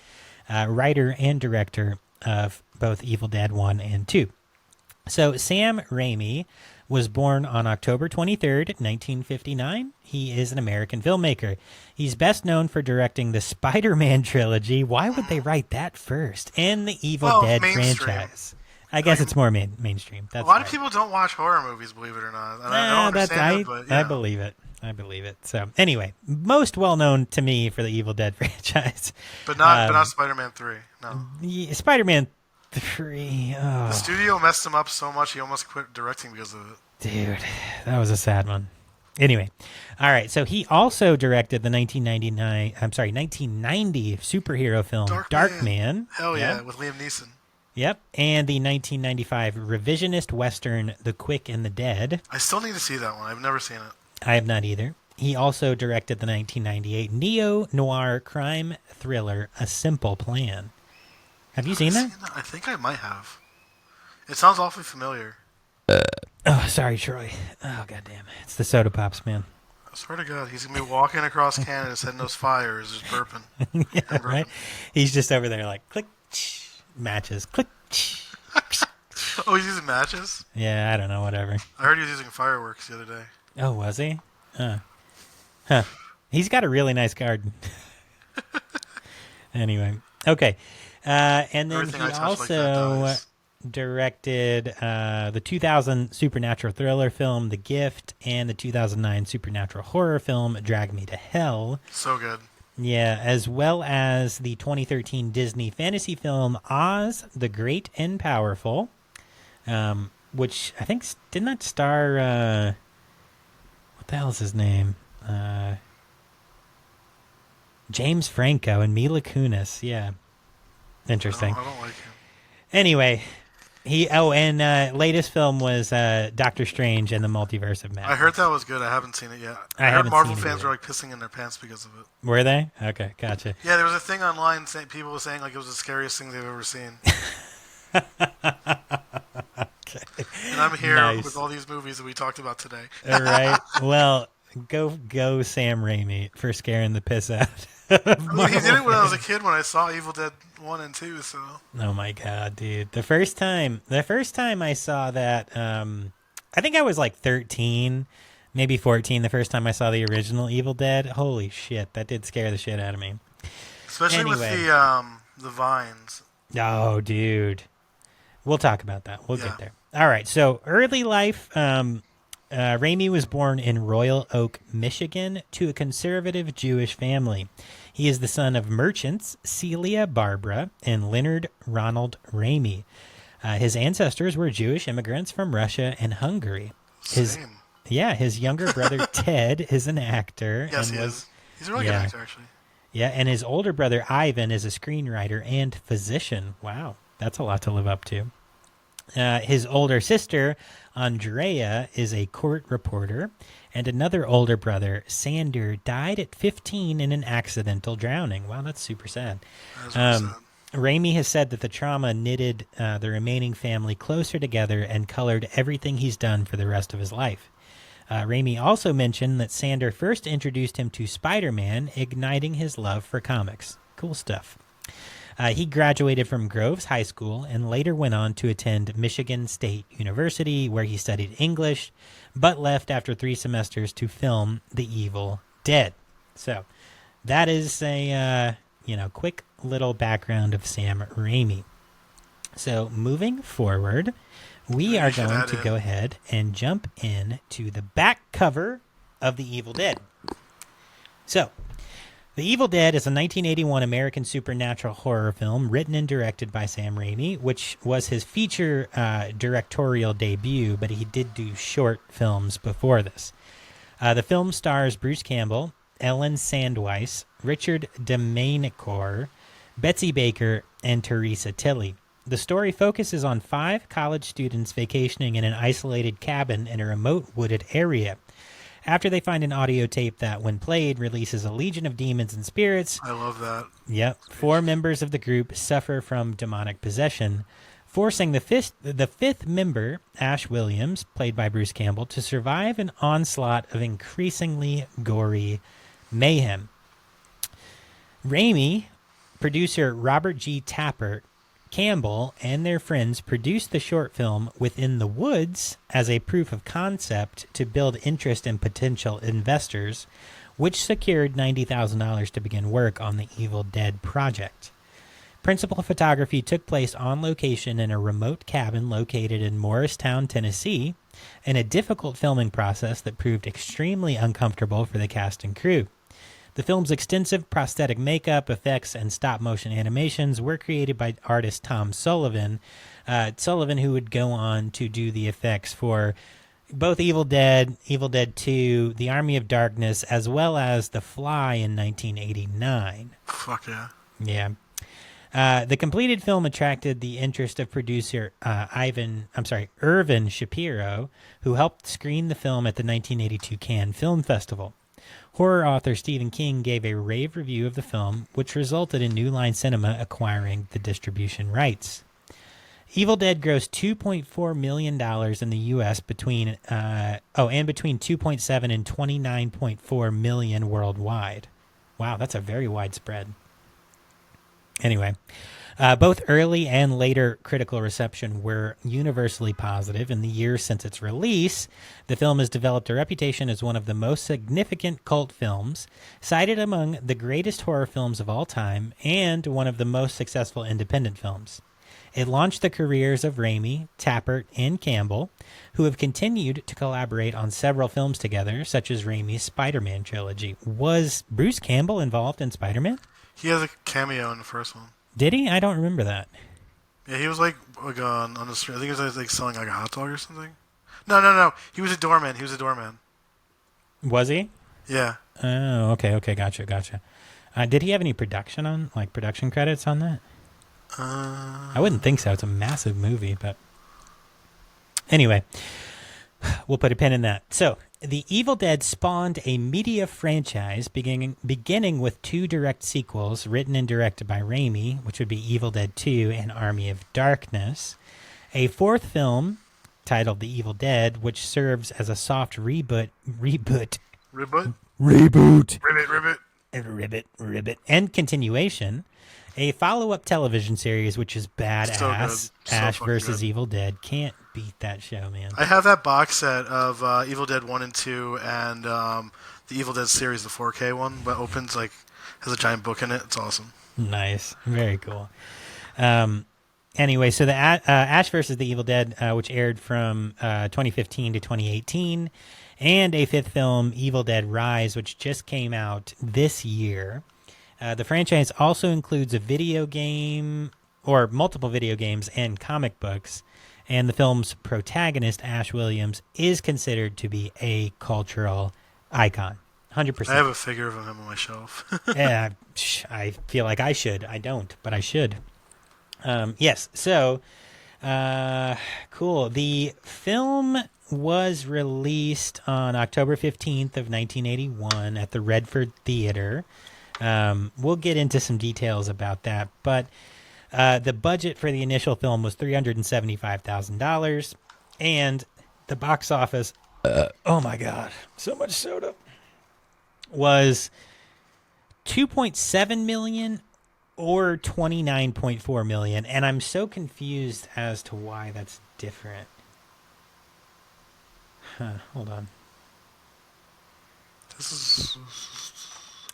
writer and director of both Evil Dead 1 and 2. So Sam Raimi was born on October 23rd, 1959. He is an American filmmaker. He's best known for directing the Spider-Man trilogy. Why would they write that first? And the Evil Dead franchise. I guess it's more mainstream. That's a lot of people don't watch horror movies, believe it or not. And I don't understand it, but yeah. I believe it. So anyway, most well known to me for the Evil Dead franchise. But not Spider-Man 3, no. Spider-Man 3. Oh. The studio messed him up so much he almost quit directing because of it. Dude, that was a sad one. Anyway, all right. So he also directed the 1990 superhero film Darkman. Hell yeah, with Liam Neeson. Yep, and the 1995 revisionist western The Quick and the Dead. I still need to see that one. I've never seen it. I have not either. He also directed the 1998 neo-noir crime thriller A Simple Plan. Have you seen that? I think I might have. It sounds awfully familiar. Oh, sorry, Troy. Oh, goddamn. It's the soda pops, man. I swear to God, he's going to be walking across Canada setting those fires, just burping. Yeah, right? He's just over there like, click, matches, click. Oh, he's using matches? Yeah, I don't know, whatever. I heard he was using fireworks the other day. Oh, was he? Huh. He's got a really nice garden. Anyway, okay. And then Everything he also directed the 2000 supernatural thriller film The Gift and the 2009 supernatural horror film Drag Me to Hell. So good. Yeah, as well as the 2013 Disney fantasy film Oz, the Great and Powerful, which I think did not star, what the hell is his name? James Franco and Mila Kunis. Yeah. Interesting. I don't like him. Anyway, latest film was Doctor Strange and the Multiverse of Madness. I heard that was good. I haven't seen it yet. I heard haven't Marvel seen it fans either. were like pissing in their pants because of it. Were they? Okay, gotcha. Yeah, there was a thing online saying people were saying like it was the scariest thing they've ever seen. Okay. And I'm here Nice. with all these movies that we talked about today. All right. Well, go Sam Raimi for scaring the piss out. Well, he did it when I was a kid when I saw Evil Dead 1 and 2, so. Oh my god, dude. The first time I saw that, I think I was like 13, maybe 14 the first time I saw the original Evil Dead. Holy shit, that did scare the shit out of me. Especially with Anyway. the vines. Oh, dude. We'll talk about that. We'll get there. All right, so early life, Raimi was born in Royal Oak, Michigan, to a conservative Jewish family. He is the son of merchants Celia Barbara and Leonard Ronald Raimi. His ancestors were Jewish immigrants from Russia and Hungary. Same. His younger brother Ted is an actor. Yes, he is. He's a really good actor, actually. Yeah, and his older brother Ivan is a screenwriter and physician. Wow, that's a lot to live up to. His older sister, Andrea, is a court reporter, and another older brother, Sander, died at 15 in an accidental drowning. Wow, that's super sad. That's really sad. Raimi has said that the trauma knitted the remaining family closer together and colored everything he's done for the rest of his life. Raimi also mentioned that Sander first introduced him to Spider-Man, igniting his love for comics. Cool stuff. He graduated from Groves High School and later went on to attend Michigan State University, where he studied English, but left after 3 semesters to film The Evil Dead. So that is a quick little background of Sam Raimi. So moving forward, we are going to go ahead and jump in to the back cover of The Evil Dead. So, The Evil Dead is a 1981 American supernatural horror film written and directed by Sam Raimi, which was his feature directorial debut, but he did do short films before this. The film stars Bruce Campbell, Ellen Sandweiss, Richard Domenicore, Betsy Baker, and Teresa Tilly. The story focuses on 5 college students vacationing in an isolated cabin in a remote wooded area. After they find an audio tape that, when played, releases a legion of demons and spirits. I love that. Yep. 4 members of the group suffer from demonic possession, forcing the fifth member, Ash Williams, played by Bruce Campbell, to survive an onslaught of increasingly gory mayhem. Raimi, producer Robert G. Tapper, Campbell, and their friends produced the short film Within the Woods as a proof of concept to build interest in potential investors, which secured $90,000 to begin work on the Evil Dead project. Principal photography took place on location in a remote cabin located in Morristown, Tennessee, in a difficult filming process that proved extremely uncomfortable for the cast and crew. The film's extensive prosthetic makeup, effects, and stop-motion animations were created by artist Tom Sullivan, who would go on to do the effects for both Evil Dead, Evil Dead 2, The Army of Darkness, as well as The Fly in 1989. Fuck yeah. Yeah. The completed film attracted the interest of producer Irvin Shapiro, who helped screen the film at the 1982 Cannes Film Festival. Horror author Stephen King gave a rave review of the film, which resulted in New Line Cinema acquiring the distribution rights. Evil Dead grossed $2.4 million in the U.S. between 2.7 and 29.4 million worldwide. Wow, that's a very wide spread. Anyway, both early and later critical reception were universally positive. In the years since its release, the film has developed a reputation as one of the most significant cult films, cited among the greatest horror films of all time, and one of the most successful independent films. It launched the careers of Raimi, Tappert, and Campbell, who have continued to collaborate on several films together, such as Raimi's Spider-Man trilogy. Was Bruce Campbell involved in Spider-Man? He has a cameo in the first one. Did he? I don't remember that. Yeah, he was like on the street. I think he was like selling like a hot dog or something. No. He was a doorman. Was he? Yeah. Oh, okay. Gotcha. Did he have any production credits on that? I wouldn't think so. It's a massive movie, but anyway, we'll put a pin in that. So, The Evil Dead spawned a media franchise beginning with 2 direct sequels written and directed by Raimi, which would be Evil Dead 2 and Army of Darkness. A 4th film titled The Evil Dead, which serves as a soft reboot, and continuation. A follow-up television series, which is badass. Ash vs. Evil Dead. Can't beat that show, man. I have that box set of Evil Dead 1 and 2 and the Evil Dead series, the 4K one, that opens, has a giant book in it. It's awesome. Nice. Very cool. Anyway, so the Ash vs. the Evil Dead, which aired from 2015 to 2018, and a 5th film, Evil Dead Rise, which just came out this year. The franchise also includes a video game, or multiple video games and comic books, and the film's protagonist, Ash Williams, is considered to be a cultural icon. 100%. I have a figure of him on my shelf. Yeah, I feel like I should. I don't, but I should. Yes, so, cool. The film was released on October 15th of 1981 at the Redford Theater. We'll get into some details about that, but the budget for the initial film was $375,000, and the box office, oh my god, so much soda, was $2.7 million or 29.4 million, and I'm so confused as to why that's different. Hold on. This is...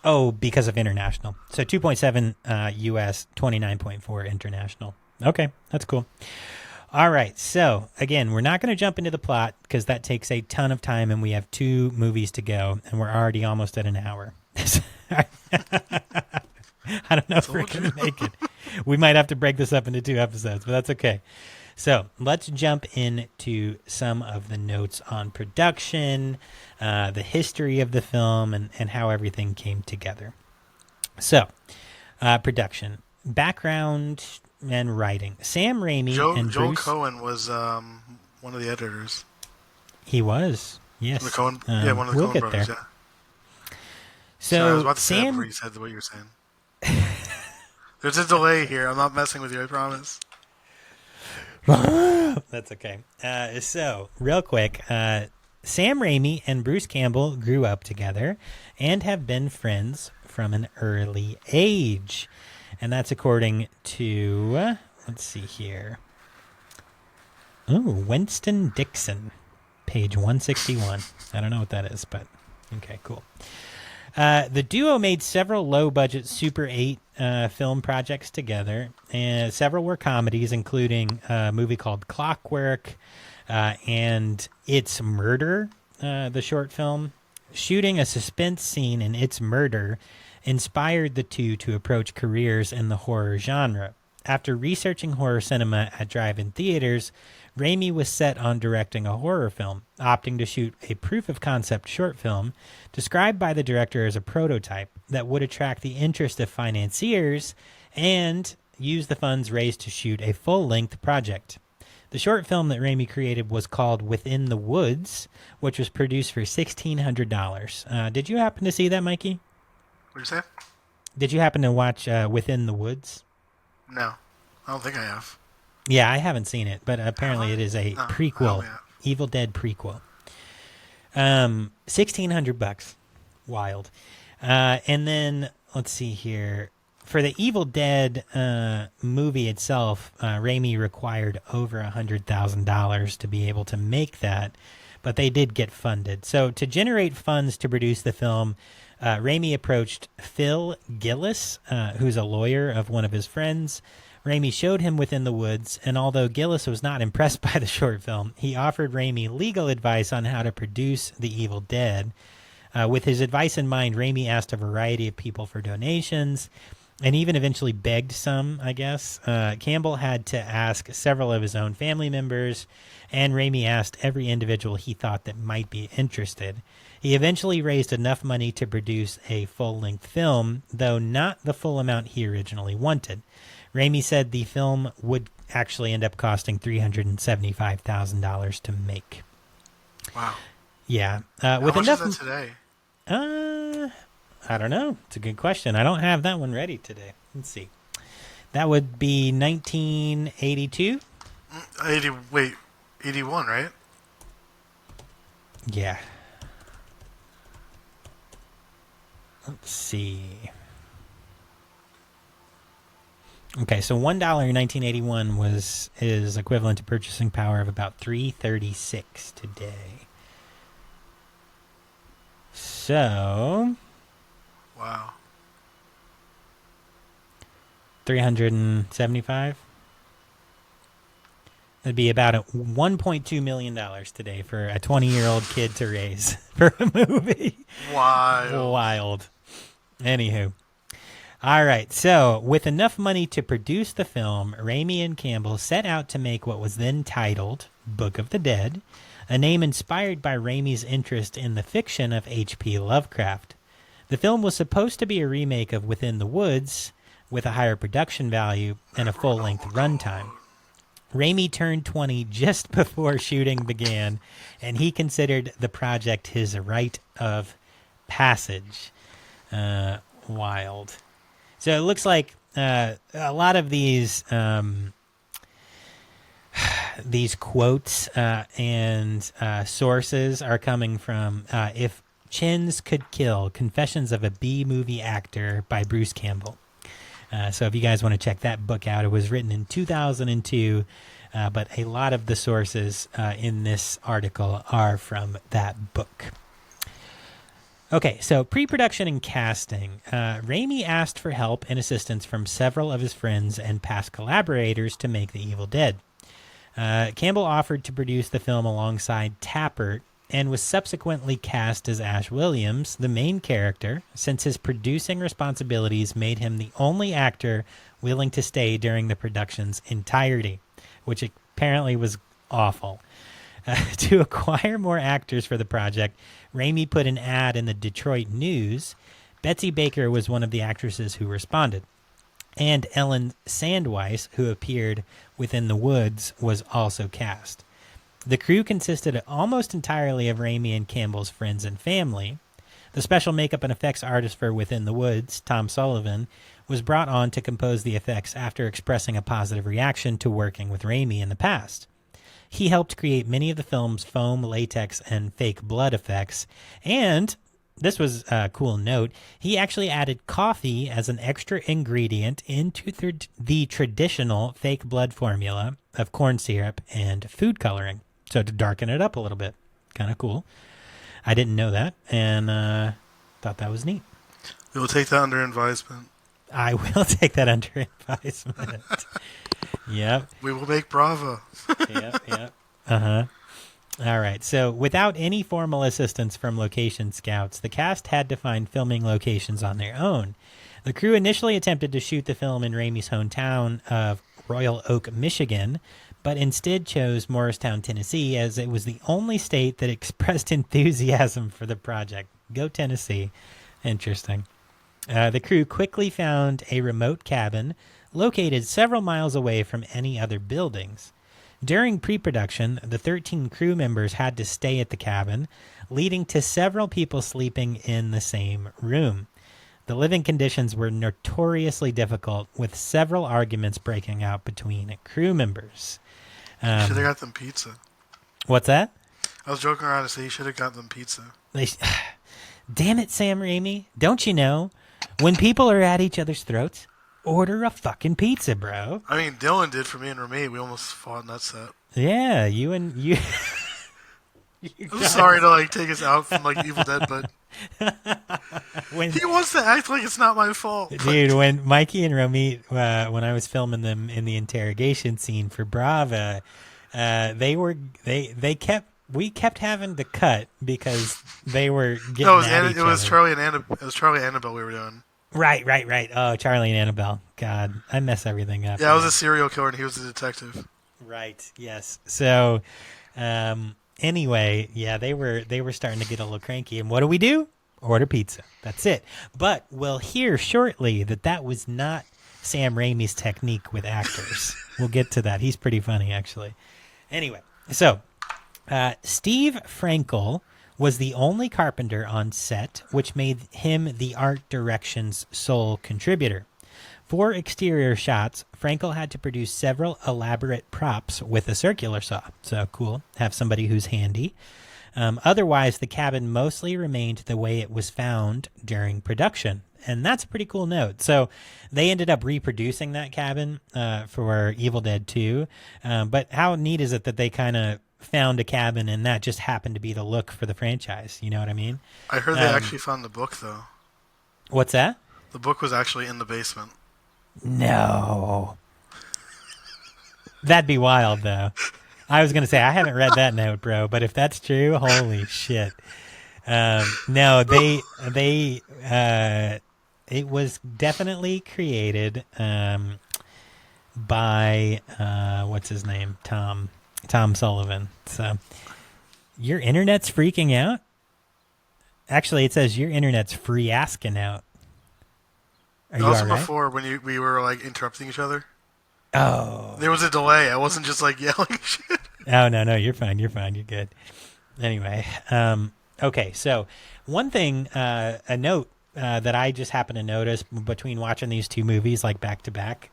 Oh, because of international. So 2.7 US, 29.4 international. Okay, that's cool. All right, so again, we're not going to jump into the plot because that takes a ton of time, and we have 2 movies to go, and we're already almost at an hour. I don't know if we're going to make it. We might have to break this up into 2 episodes, but that's okay. So let's jump into some of the notes on production, the history of the film, and how everything came together. So, production, background, and writing. Sam Raimi and Joel Bruce... Cohen was one of the editors. He was, yes. The Cohen, one of the Cohen brothers, there. yeah. So, Sorry, I was about to say that Sam... before you said what you were saying. There's a delay here. I'm not messing with you, I promise. That's okay. So, real quick, Sam Raimi and Bruce Campbell grew up together and have been friends from an early age. And that's according to, let's see here. Oh, Winston Dixon, page 161. I don't know what that is, but okay, cool. The duo made several low-budget Super 8 film projects together, and several were comedies, including a movie called Clockwork and It's Murder, the short film. Shooting a suspense scene in It's Murder inspired the two to approach careers in the horror genre. After researching horror cinema at drive-in theaters, Raimi was set on directing a horror film, opting to shoot a proof-of-concept short film described by the director as a prototype that would attract the interest of financiers and use the funds raised to shoot a full-length project. The short film that Raimi created was called Within the Woods, which was produced for $1,600. Did you happen to see that, Mikey? What did you say? Did you happen to watch Within the Woods? No, I don't think I have. Yeah, I haven't seen it, but apparently it is a prequel, Evil Dead prequel. $1,600, wild. And then let's see here. For the Evil Dead movie itself, Raimi required over $100,000 to be able to make that, but they did get funded. So to generate funds to produce the film, Raimi approached Phil Gillis, who's a lawyer of one of his friends. Raimi showed him Within the Woods, and although Gillis was not impressed by the short film, he offered Raimi legal advice on how to produce The Evil Dead. With his advice in mind, Raimi asked a variety of people for donations, and even eventually begged some, I guess. Campbell had to ask several of his own family members, and Raimi asked every individual he thought that might be interested. He eventually raised enough money to produce a full-length film, though not the full amount he originally wanted. Raimi said the film would actually end up costing $375,000 to make. Wow. Yeah. How with much enough is that today? I don't know. It's a good question. I don't have that one ready today. Let's see. That would be 1982. 81, right? Yeah. Let's see. Okay, so $1 in 1981 is equivalent to purchasing power of about $3.36 today. So, wow. 375. It'd be about $1.2 million today for a 20-year-old kid to raise for a movie. Wild. Anywho. All right, so with enough money to produce the film, Raimi and Campbell set out to make what was then titled Book of the Dead, a name inspired by Raimi's interest in the fiction of H.P. Lovecraft. The film was supposed to be a remake of Within the Woods, with a higher production value and a full-length runtime. Raimi turned 20 just before shooting began, and he considered the project his rite of passage. Wild. So it looks like a lot of these quotes and sources are coming from If Chins Could Kill, Confessions of a B-Movie Actor by Bruce Campbell. So if you guys want to check that book out, it was written in 2002, but a lot of the sources in this article are from that book. Okay, so pre-production and casting. Raimi asked for help and assistance from several of his friends and past collaborators to make The Evil Dead. Campbell offered to produce the film alongside Tappert and was subsequently cast as Ash Williams, the main character, since his producing responsibilities made him the only actor willing to stay during the production's entirety, which apparently was awful. To acquire more actors for the project, Raimi put an ad in the Detroit News. Betsy Baker was one of the actresses who responded. And Ellen Sandweiss, who appeared within the Woods, was also cast. The crew consisted almost entirely of Raimi and Campbell's friends and family. The special makeup and effects artist for Within the Woods, Tom Sullivan, was brought on to compose the effects after expressing a positive reaction to working with Raimi in the past. He helped create many of the film's foam, latex, and fake blood effects. And, this was a cool note, he actually added coffee as an extra ingredient into the traditional fake blood formula of corn syrup and food coloring. So to darken it up a little bit. Kind of cool. I didn't know that, and thought that was neat. We will take that under advisement. I will take that under advisement. Yep. We will make Bravo. Yep. Uh-huh. All right. So without any formal assistance from location scouts, the cast had to find filming locations on their own. The crew initially attempted to shoot the film in Raimi's hometown of Royal Oak, Michigan, but instead chose Morristown, Tennessee, as it was the only state that expressed enthusiasm for the project. Go Tennessee. Interesting. The crew quickly found a remote cabin located several miles away from any other buildings. During pre-production, the 13 crew members had to stay at the cabin, leading to several people sleeping in the same room. The living conditions were notoriously difficult, with several arguments breaking out between crew members. Should have got them pizza. What's that? I was joking around to say you should have got them pizza. Damn it, Sam Raimi. Don't you know? When people are at each other's throats, order a fucking pizza, bro. I mean, Dylan did for me and Ramit. We almost fought in that set. Yeah, you. I'm sorry to take us out from Evil Dead, but he wants to act like it's not my fault. Dude, when Mikey and Ramit, when I was filming them in the interrogation scene for Brava, we kept having to cut because they were getting it was Charlie and Annabelle we were doing. Right. Oh, Charlie and Annabelle. God, I mess everything up. Yeah, I was a serial killer and he was a detective. Right. Yes. So, anyway, yeah, they were starting to get a little cranky. And what do? Order pizza. That's it. But we'll hear shortly that was not Sam Raimi's technique with actors. We'll get to that. He's pretty funny, actually. Anyway, so Steve Frankel was the only carpenter on set, which made him the art direction's sole contributor. For exterior shots, Frankel had to produce several elaborate props with a circular saw. So cool. Have somebody who's handy. Otherwise, the cabin mostly remained the way it was found during production. And that's a pretty cool note. So they ended up reproducing that cabin for Evil Dead 2. But how neat is it that they kind of found a cabin and that just happened to be the look for the franchise? You know what I mean? I heard they actually found the book, though. What's that? The book was actually in the basement. No. That'd be wild, though. I was going to say, I haven't read that note, bro, but if that's true, holy shit. No, it was definitely created by, what's his name? Tom Sullivan. So, your internet's freaking out? Actually, it says your internet's free-asking out. Are you all right? Before when we were interrupting each other. Oh. There was a delay. I wasn't just yelling shit. Oh, no, you're fine. You're good. Anyway, okay, so one thing, a note that I just happened to notice between watching these two movies back to back.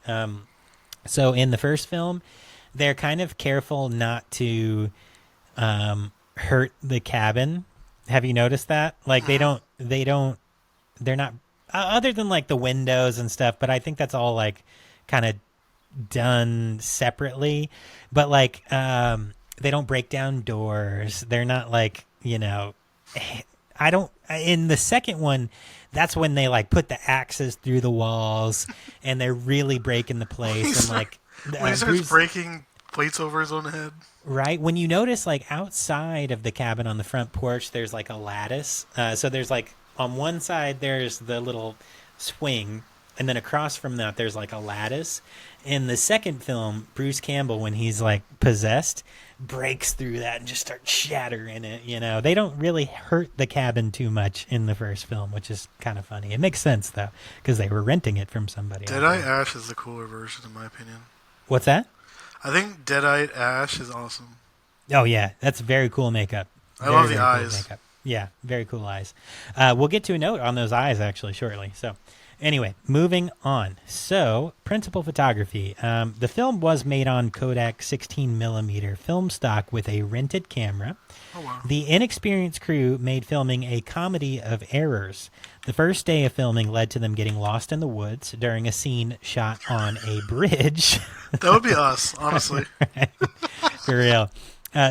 So in the first film, they're kind of careful not to hurt the cabin. Have you noticed that? They're not other than like the windows and stuff, but I think that's all like kind of done separately. But like they don't break down doors. They're not like, I don't in the second one, that's when they like put the axes through the walls and they're really breaking the place and like when he starts breaking plates over his own head. Right. When you notice like outside of the cabin on the front porch, there's like a lattice. So there's like on one side, there's the little swing. And then across from that, there's like a lattice. In the second film, Bruce Campbell, when he's like possessed, breaks through that and just starts shattering it. They don't really hurt the cabin too much in the first film, which is kind of funny. It makes sense though, because they were renting it from somebody. Deadite Ash is the cooler version, in my opinion. What's that? I think Deadite Ash is awesome. Oh yeah, that's very cool makeup. I love the eyes. Cool yeah, very cool eyes. We'll get to a note on those eyes actually shortly. So. Anyway, moving on. So, principal photography. The film was made on Kodak 16mm film stock with a rented camera. Oh, wow. The inexperienced crew made filming a comedy of errors. The first day of filming led to them getting lost in the woods during a scene shot on a bridge. That would be us, honestly. Right. For real.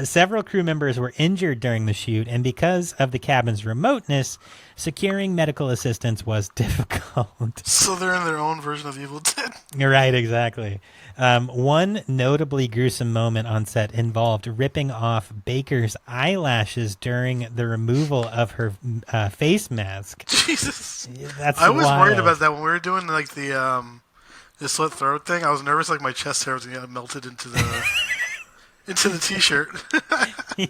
Several crew members were injured during the shoot, and because of the cabin's remoteness, securing medical assistance was difficult. So they're in their own version of Evil Dead. You're right, exactly. One notably gruesome moment on set involved ripping off Baker's eyelashes during the removal of her face mask. Jesus. That's I was wild. worried about that when we were doing like the slit throat thing. I was nervous like my chest hair was going to get melted into the... into the t-shirt.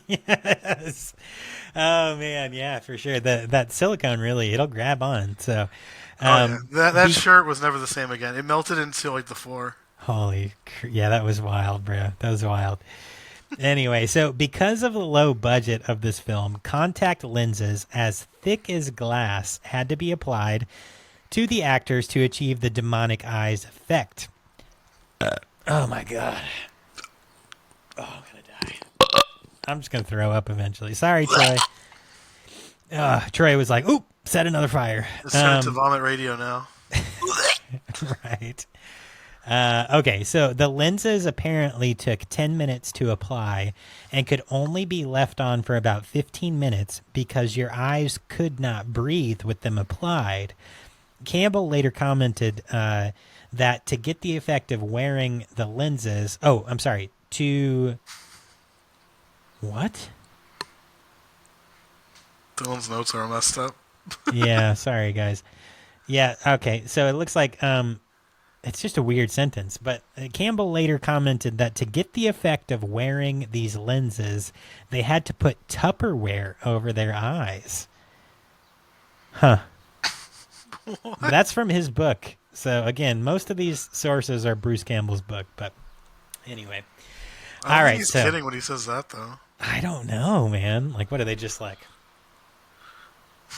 Yes. Oh man, yeah, for sure. That silicone really, it'll grab on. So yeah. That shirt was never the same again. It melted into like the floor. Yeah, that was wild, bro. That was wild. Anyway, so because of the low budget of this film, contact lenses as thick as glass had to be applied to the actors to achieve the demonic eyes effect. Oh my god. Oh, I'm going to die. I'm just going to throw up eventually. Sorry, Troy. Troy was like, oop, set another fire. It's turned to vomit radio now. Right. Okay, so the lenses apparently took 10 minutes to apply and could only be left on for about 15 minutes because your eyes could not breathe with them applied. Campbell later commented that to get the effect of wearing the lenses... Oh, I'm sorry. What? Dylan's notes are messed up. Yeah, sorry guys. Yeah, okay. So it looks like it's just a weird sentence, but Campbell later commented that to get the effect of wearing these lenses, they had to put Tupperware over their eyes. Huh. That's from his book. So again, most of these sources are Bruce Campbell's book, but anyway. I don't think he's kidding when he says that, though. I don't know, man. Like, what are they just like?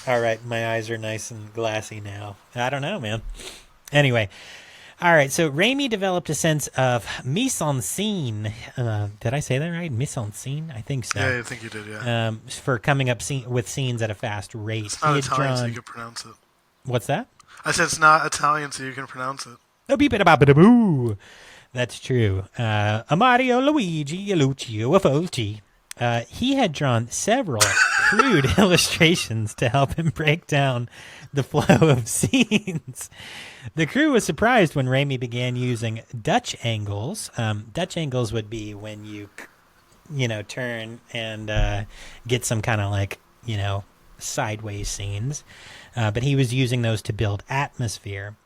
All right, my eyes are nice and glassy now. I don't know, man. Anyway, all right. So Raimi developed a sense of mise en scene. Did I say that right? Mise en scene? I think so. Yeah, I think you did. Yeah. For coming up with scenes at a fast rate. It's not Italian, so you can pronounce it. What's that? I said it's not Italian, so you can pronounce it. Oh, beep it about it boo. That's true. Mario Luigi Lucio Fulci. He had drawn several crude illustrations to help him break down the flow of scenes. The crew was surprised when Raimi began using Dutch angles. Dutch angles would be when you turn and get some kind of like, sideways scenes. But he was using those to build atmosphere.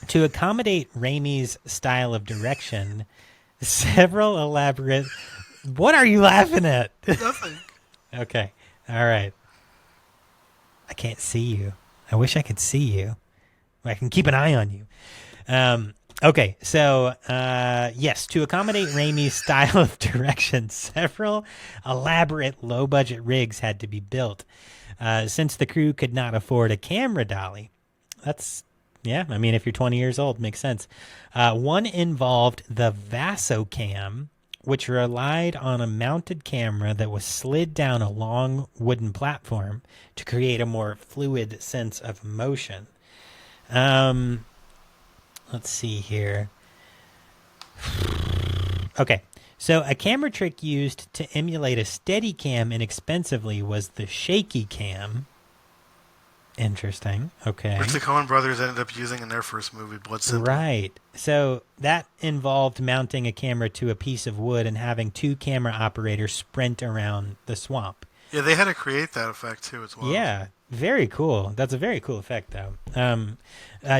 To accommodate Raimi's style of direction, several elaborate... What are you laughing at? Nothing. Okay. All right. I can't see you. I wish I could see you. I can keep an eye on you. Okay. So, yes, to accommodate Raimi's style of direction, several elaborate low-budget rigs had to be built. Since the crew could not afford a camera dolly. Yeah, I mean, if you're 20 years old, makes sense. One involved the Vasocam, which relied on a mounted camera that was slid down a long wooden platform to create a more fluid sense of motion. Let's see here. Okay. So a camera trick used to emulate a steady cam inexpensively was the shaky cam. Interesting. Okay. Which the Coen brothers ended up using in their first movie, Blood Simple. Right. So that involved mounting a camera to a piece of wood and having two camera operators sprint around the swamp. Yeah, they had to create that effect too as well. Yeah, very cool. That's a very cool effect, though.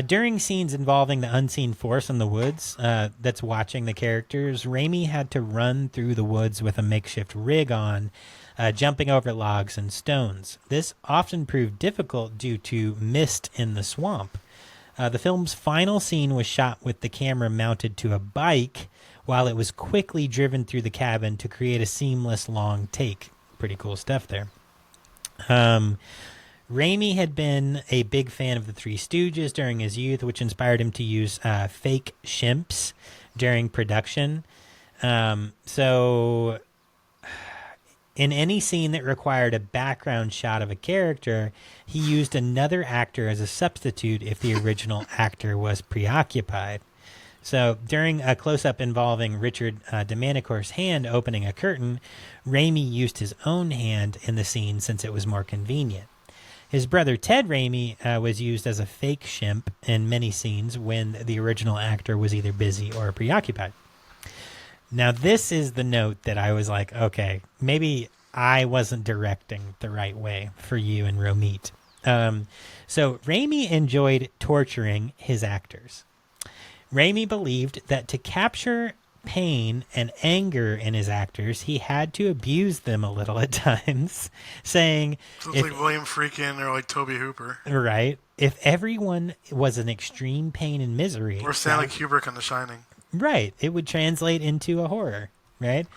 During scenes involving the unseen force in the woods that's watching the characters, Raimi had to run through the woods with a makeshift rig on, jumping over logs and stones. This often proved difficult due to mist in the swamp. The film's final scene was shot with the camera mounted to a bike while it was quickly driven through the cabin to create a seamless long take. Pretty cool stuff there. Raimi had been a big fan of the Three Stooges during his youth, which inspired him to use fake chimps during production. So in any scene that required a background shot of a character, he used another actor as a substitute if the original actor was preoccupied. So during a close-up involving Richard Domanicour's hand opening a curtain, Raimi used his own hand in the scene since it was more convenient. His brother Ted Raimi was used as a fake chimp in many scenes when the original actor was either busy or preoccupied. Now, this is the note that I was like, okay, maybe I wasn't directing the right way for you and Romit. So Raimi enjoyed torturing his actors. Raimi believed that to capture pain and anger in his actors, he had to abuse them a little at times, saying... So it's like William Friedkin or like Toby Hooper. Right. If everyone was in extreme pain and misery... Or Stanley Kubrick on The Shining. Right. It would translate into a horror, right?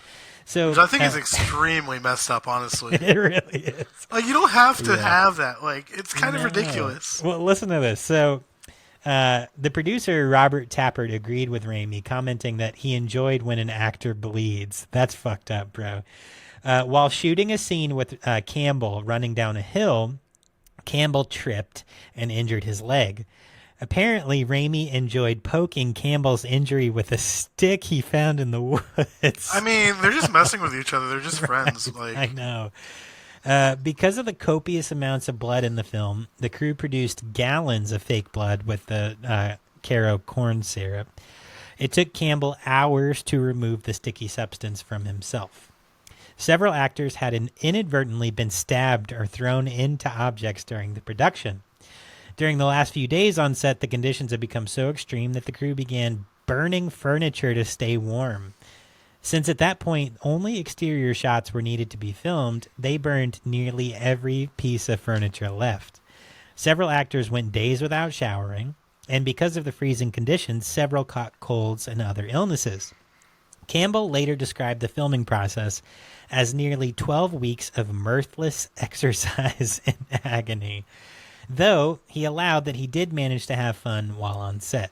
So which I think is extremely messed up, honestly. It really is. Like, you don't have to have that. Like, it's kind of ridiculous. Well, listen to this. So... the producer, Robert Tappert, agreed with Raimi, commenting that he enjoyed when an actor bleeds. That's fucked up, bro. While shooting a scene with Campbell running down a hill, Campbell tripped and injured his leg. Apparently, Raimi enjoyed poking Campbell's injury with a stick he found in the woods. I mean, they're just messing with each other. They're just friends. Like, I know. Because of the copious amounts of blood in the film, the crew produced gallons of fake blood with the Caro corn syrup. It took Campbell hours to remove the sticky substance from himself. Several actors had inadvertently been stabbed or thrown into objects during the production. During the last few days on set, the conditions had become so extreme that the crew began burning furniture to stay warm. Since at that point only exterior shots were needed to be filmed, they burned nearly every piece of furniture left. Several actors went days without showering, and because of the freezing conditions, several caught colds and other illnesses. Campbell later described the filming process as nearly 12 weeks of mirthless exercise and agony, though he allowed that he did manage to have fun while on set.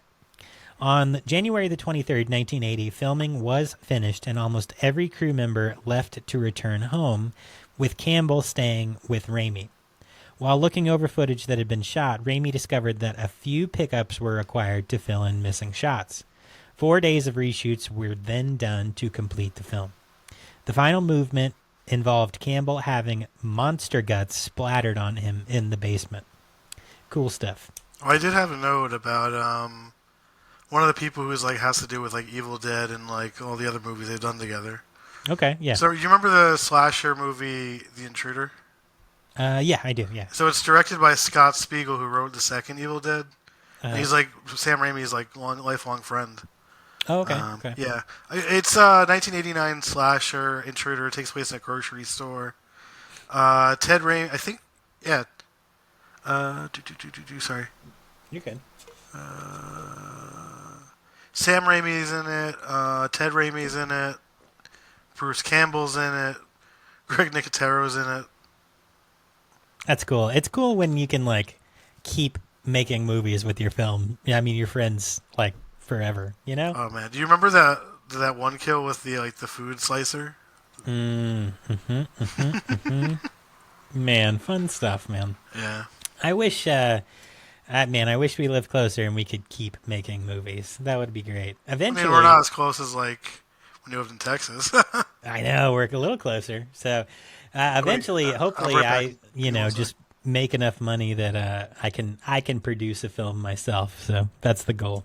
On January the 23rd, 1980, filming was finished and almost every crew member left to return home, with Campbell staying with Raimi. While looking over footage that had been shot, Raimi discovered that a few pickups were required to fill in missing shots. 4 days of reshoots were then done to complete the film. The final movement involved Campbell having monster guts splattered on him in the basement. Cool stuff. Well, I did have a note about one of the people who's like has to do with like Evil Dead and like all the other movies they've done together. Okay, yeah. So you remember the slasher movie The Intruder? Yeah, I do, yeah. So it's directed by Scott Spiegel, who wrote the second Evil Dead. And he's like Sam Raimi's like lifelong friend. Oh, okay. Okay. Yeah, it's 1989 slasher Intruder. It takes place in a grocery store. Ted Raimi, I think. Yeah. Sorry. You're good. Sam Raimi's in it. Ted Raimi's in it. Bruce Campbell's in it. Greg Nicotero's in it. That's cool. It's cool when you can like keep making movies with your film. Yeah, I mean your friends like forever. You know? Oh man, do you remember that one kill with the like the food slicer? Man, fun stuff, man. Yeah. I wish Man, I wish we lived closer and we could keep making movies. That would be great. I Eventually, mean, we're not as close as like when you lived in Texas. I know we're a little closer. So eventually, I'll hopefully, right back. I You know, just make enough money that I can produce a film myself. So that's the goal.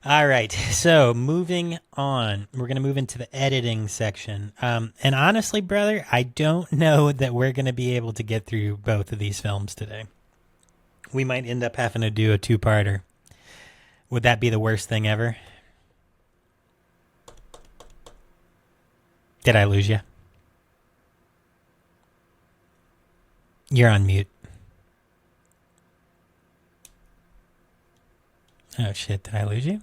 All right. So moving on, we're going to move into the editing section. And honestly, brother, I don't know that we're going to be able to get through both of these films today. We might end up having to do a two-parter. Would that be the worst thing ever? Did I lose you? You're on mute. Oh, shit. Did I lose you?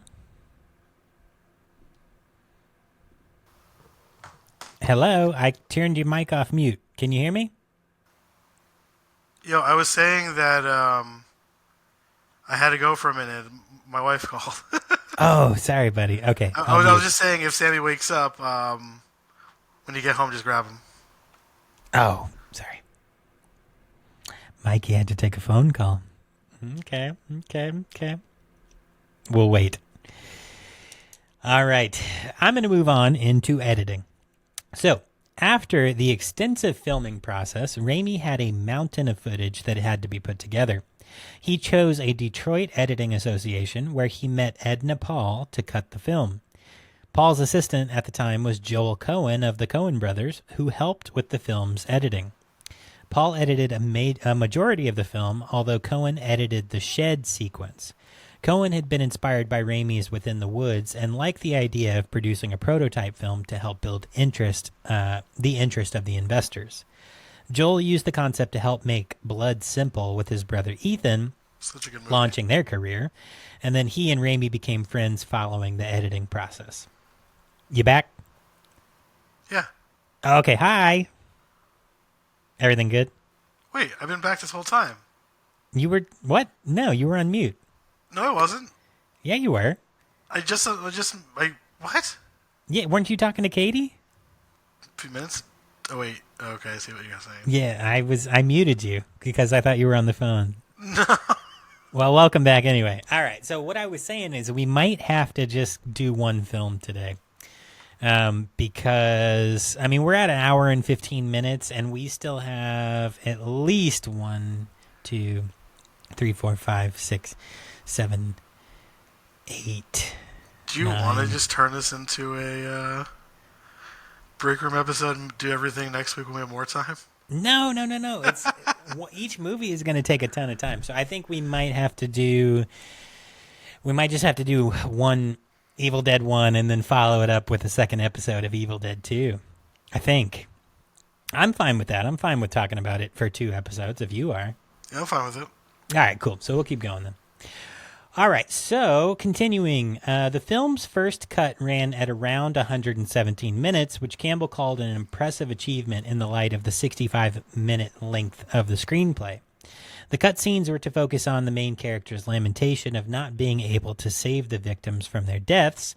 Hello? I turned your mic off mute. Can you hear me? Yo, I was saying that I had to go for a minute. My wife called. Oh, sorry, buddy. Okay. I was just saying if Sammy wakes up, when you get home, just grab him. Oh, sorry. Mikey had to take a phone call. Okay. We'll wait. All right. I'm going to move on into editing. So, after the extensive filming process, Raimi had a mountain of footage that had to be put together. He chose a Detroit Editing Association where he met Edna Paul to cut the film. Paul's assistant at the time was Joel Cohen of the Coen brothers, who helped with the film's editing. Paul edited a majority of the film, although Cohen edited the shed sequence. Cohen had been inspired by Raimi's Within the Woods and liked the idea of producing a prototype film to help build the interest of the investors. Joel used the concept to help make Blood Simple with his brother Ethan, Such a good movie. launching their career, and then he and Raimi became friends following the editing process. You back? Yeah. Okay, hi. Everything good? Wait, I've been back this whole time. You were, what? No, you were on mute. No, it wasn't. Yeah, you were. What? Yeah, weren't you talking to Katie? A few minutes? Oh, wait. Okay, I see what you're saying. Yeah, I muted you because I thought you were on the phone. No. Well, welcome back anyway. All right, so what I was saying is we might have to just do one film today. Because, I mean, we're at an hour and 15 minutes, and we still have at least 1, 2, 3, 4, 5, 6, 7, 8. Do you want to just turn this into a break room episode and do everything next week when we have more time? No. It's each movie is going to take a ton of time, so I think we might just have to do one Evil Dead 1 and then follow it up with a second episode of Evil Dead 2. I think. I'm fine with that. I'm fine with talking about it for 2 episodes if you are. Yeah, I'm fine with it. All right, cool. So we'll keep going then. All right, so continuing. The film's first cut ran at around 117 minutes, which Campbell called an impressive achievement in the light of the 65-minute length of the screenplay. The cutscenes were to focus on the main character's lamentation of not being able to save the victims from their deaths,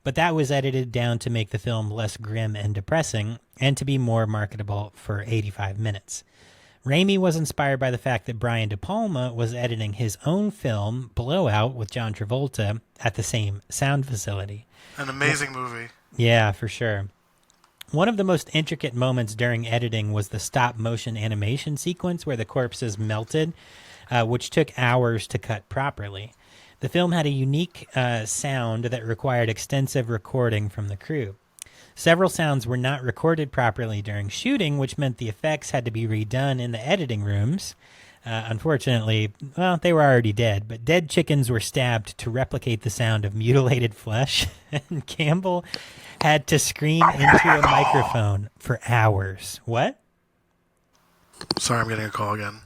but that was edited down to make the film less grim and depressing and to be more marketable for 85 minutes. Raimi was inspired by the fact that Brian De Palma was editing his own film, Blowout, with John Travolta at the same sound facility. An amazing movie. Yeah, for sure. One of the most intricate moments during editing was the stop-motion animation sequence where the corpses melted, which took hours to cut properly. The film had a unique sound that required extensive recording from the crew. Several sounds were not recorded properly during shooting, which meant the effects had to be redone in the editing rooms. Unfortunately, well, they were already dead, but dead chickens were stabbed to replicate the sound of mutilated flesh, and Campbell had to scream into a microphone for hours. What? Sorry, I'm getting a call again.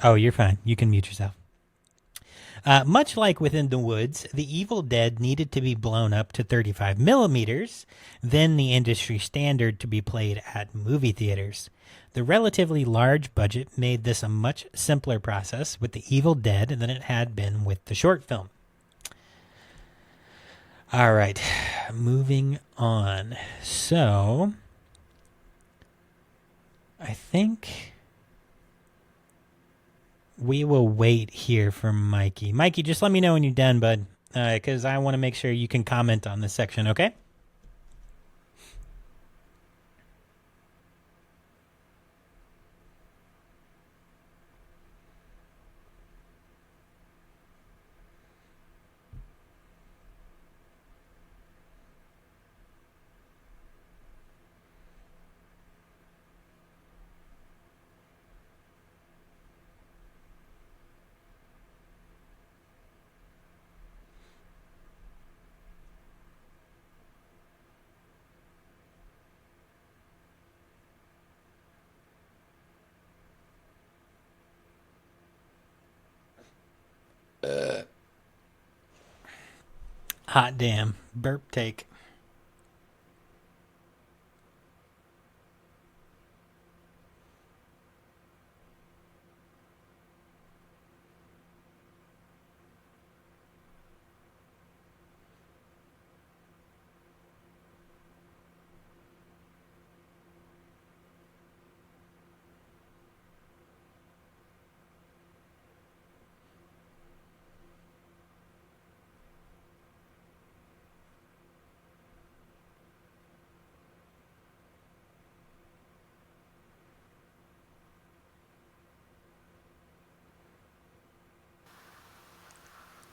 Oh, you're fine. You can mute yourself. Much like Within the Woods, The Evil Dead needed to be blown up to 35 millimeters, then the industry standard to be played at movie theaters. The relatively large budget made this a much simpler process with The Evil Dead than it had been with the short film. All right, moving on. So, I think we will wait here for Mikey. Mikey, just let me know when you're done, bud, because I want to make sure you can comment on this section, okay? Hot damn. Burp take.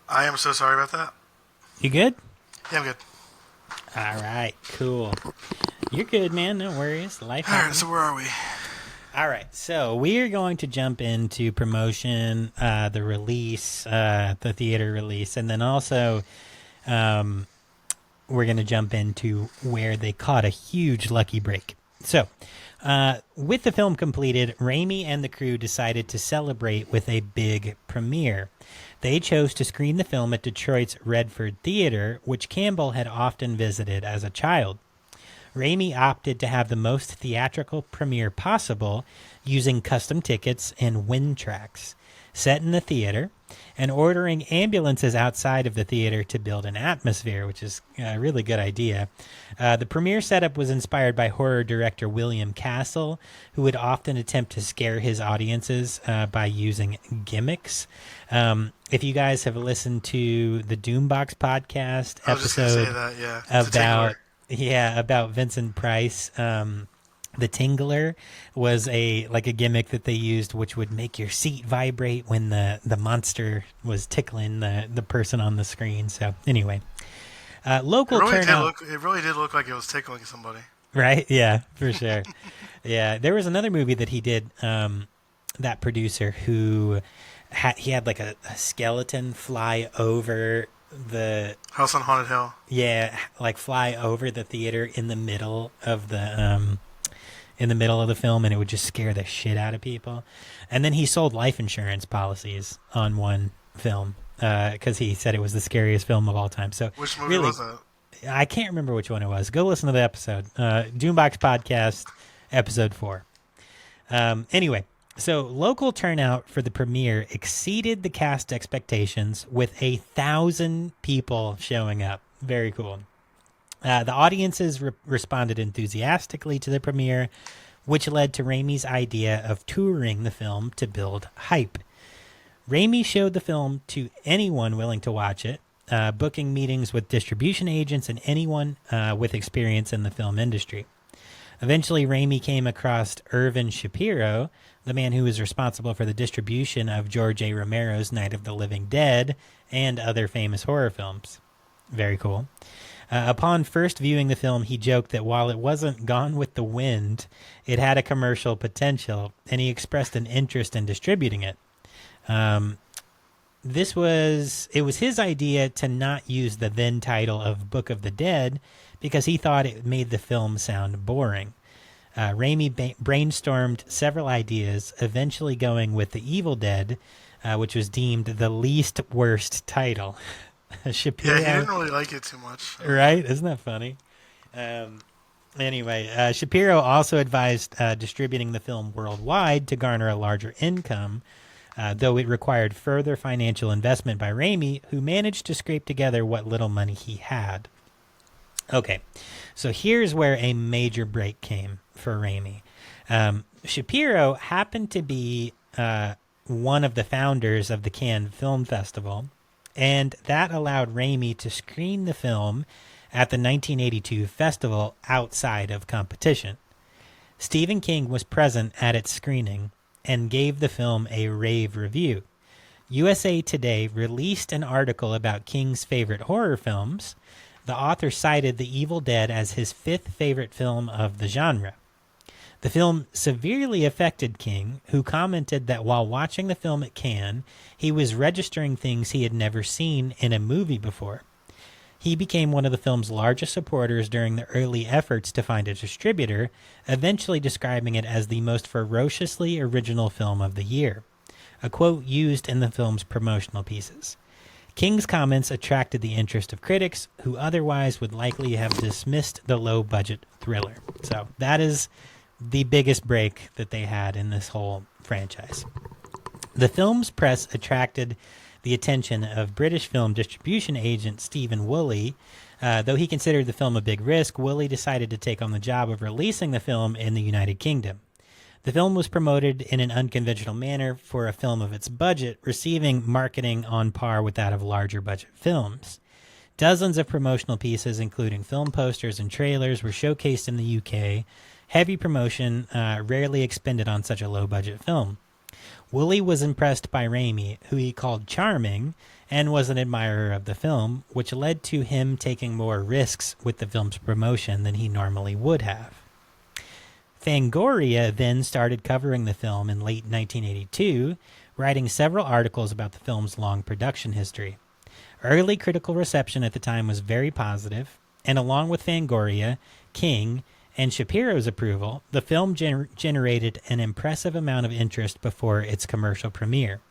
I am so sorry about that. You good? Yeah, I'm good. All right, cool. You're good, man. No worries. Life All right, happens. so where are we? All right, so we are going to jump into promotion, the release, the theater release, and then also we're going to jump into where they caught a huge lucky break. So, with the film completed, Raimi and the crew decided to celebrate with a big premiere. They chose to screen the film at Detroit's Redford Theater, which Campbell had often visited as a child. Raimi opted to have the most theatrical premiere possible, using custom tickets and wind tracks, set in the theater, and ordering ambulances outside of the theater to build an atmosphere, which is a really good idea. The premiere setup was inspired by horror director William Castle, who would often attempt to scare his audiences by using gimmicks. If you guys have listened to the Doombox podcast I was just going to episode say that, yeah. It's a about tickler. about Vincent Price, the Tingler was a gimmick that they used, which would make your seat vibrate when the monster was tickling the person on the screen. So anyway, local turnout. It really did look like it was tickling somebody. Right? Yeah, for sure. Yeah, there was another movie that he did. That producer who had like a skeleton fly over the House on Haunted Hill. Yeah, like fly over the theater in the middle of the film, and it would just scare the shit out of people. And then he sold life insurance policies on one film because he said it was the scariest film of all time. So Which movie was that? I can't remember which one it was. Go listen to the episode. Doombox Podcast, episode 4. Anyway, so local turnout for the premiere exceeded the cast expectations with 1,000 people showing up. Very cool. The audiences responded enthusiastically to the premiere, which led to Raimi's idea of touring the film to build hype. Raimi showed the film to anyone willing to watch it, booking meetings with distribution agents and anyone with experience in the film industry. Eventually, Raimi came across Irvin Shapiro, the man who was responsible for the distribution of George A. Romero's Night of the Living Dead and other famous horror films. Very cool. Upon first viewing the film, he joked that while it wasn't Gone with the Wind, it had a commercial potential, and he expressed an interest in distributing it. It was his idea to not use the then title of Book of the Dead because he thought it made the film sound boring. Raimi brainstormed several ideas, eventually going with The Evil Dead, which was deemed the least worst title. Shapiro, Yeah, he didn't really like it too much. Right? Isn't that funny? Anyway, Shapiro also advised distributing the film worldwide to garner a larger income, though it required further financial investment by Raimi, who managed to scrape together what little money he had. Okay, so here's where a major break came for Raimi. Shapiro happened to be one of the founders of the Cannes Film Festival, and that allowed Raimi to screen the film at the 1982 festival outside of competition. Stephen King was present at its screening and gave the film a rave review. USA Today released an article about King's favorite horror films. The author cited The Evil Dead as his 5th favorite film of the genre. The film severely affected King, who commented that while watching the film at Cannes, he was registering things he had never seen in a movie before. He became one of the film's largest supporters during the early efforts to find a distributor, eventually describing it as the most ferociously original film of the year, a quote used in the film's promotional pieces. King's comments attracted the interest of critics, who otherwise would likely have dismissed the low-budget thriller. So that is the biggest break that they had in this whole franchise. The film's press attracted the attention of British film distribution agent Stephen Woolley. Though he considered the film a big risk, Woolley decided to take on the job of releasing the film in the United Kingdom. The film was promoted in an unconventional manner for a film of its budget, receiving marketing on par with that of larger budget films. Dozens of promotional pieces, including film posters and trailers, were showcased in the UK. Heavy promotion rarely expended on such a low-budget film. Woolley was impressed by Raimi, who he called charming, and was an admirer of the film, which led to him taking more risks with the film's promotion than he normally would have. Fangoria then started covering the film in late 1982, writing several articles about the film's long production history. Early critical reception at the time was very positive, and along with Fangoria, King, and Shapiro's approval, the film generated an impressive amount of interest before its commercial premiere.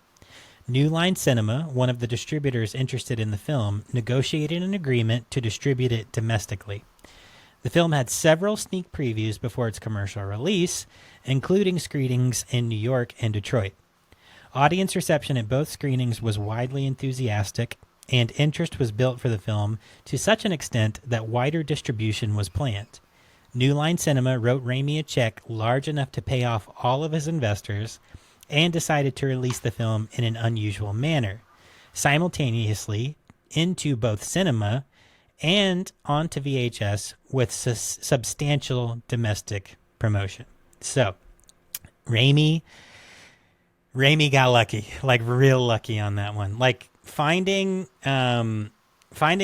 New Line Cinema, one of the distributors interested in the film, negotiated an agreement to distribute it domestically. The film had several sneak previews before its commercial release, including screenings in New York and Detroit. Audience reception at both screenings was widely enthusiastic, and interest was built for the film to such an extent that wider distribution was planned. New Line Cinema wrote Raimi a check large enough to pay off all of his investors and decided to release the film in an unusual manner, simultaneously into both cinema and onto VHS with substantial domestic promotion. So, Raimi got lucky, like real lucky on that one. Like finding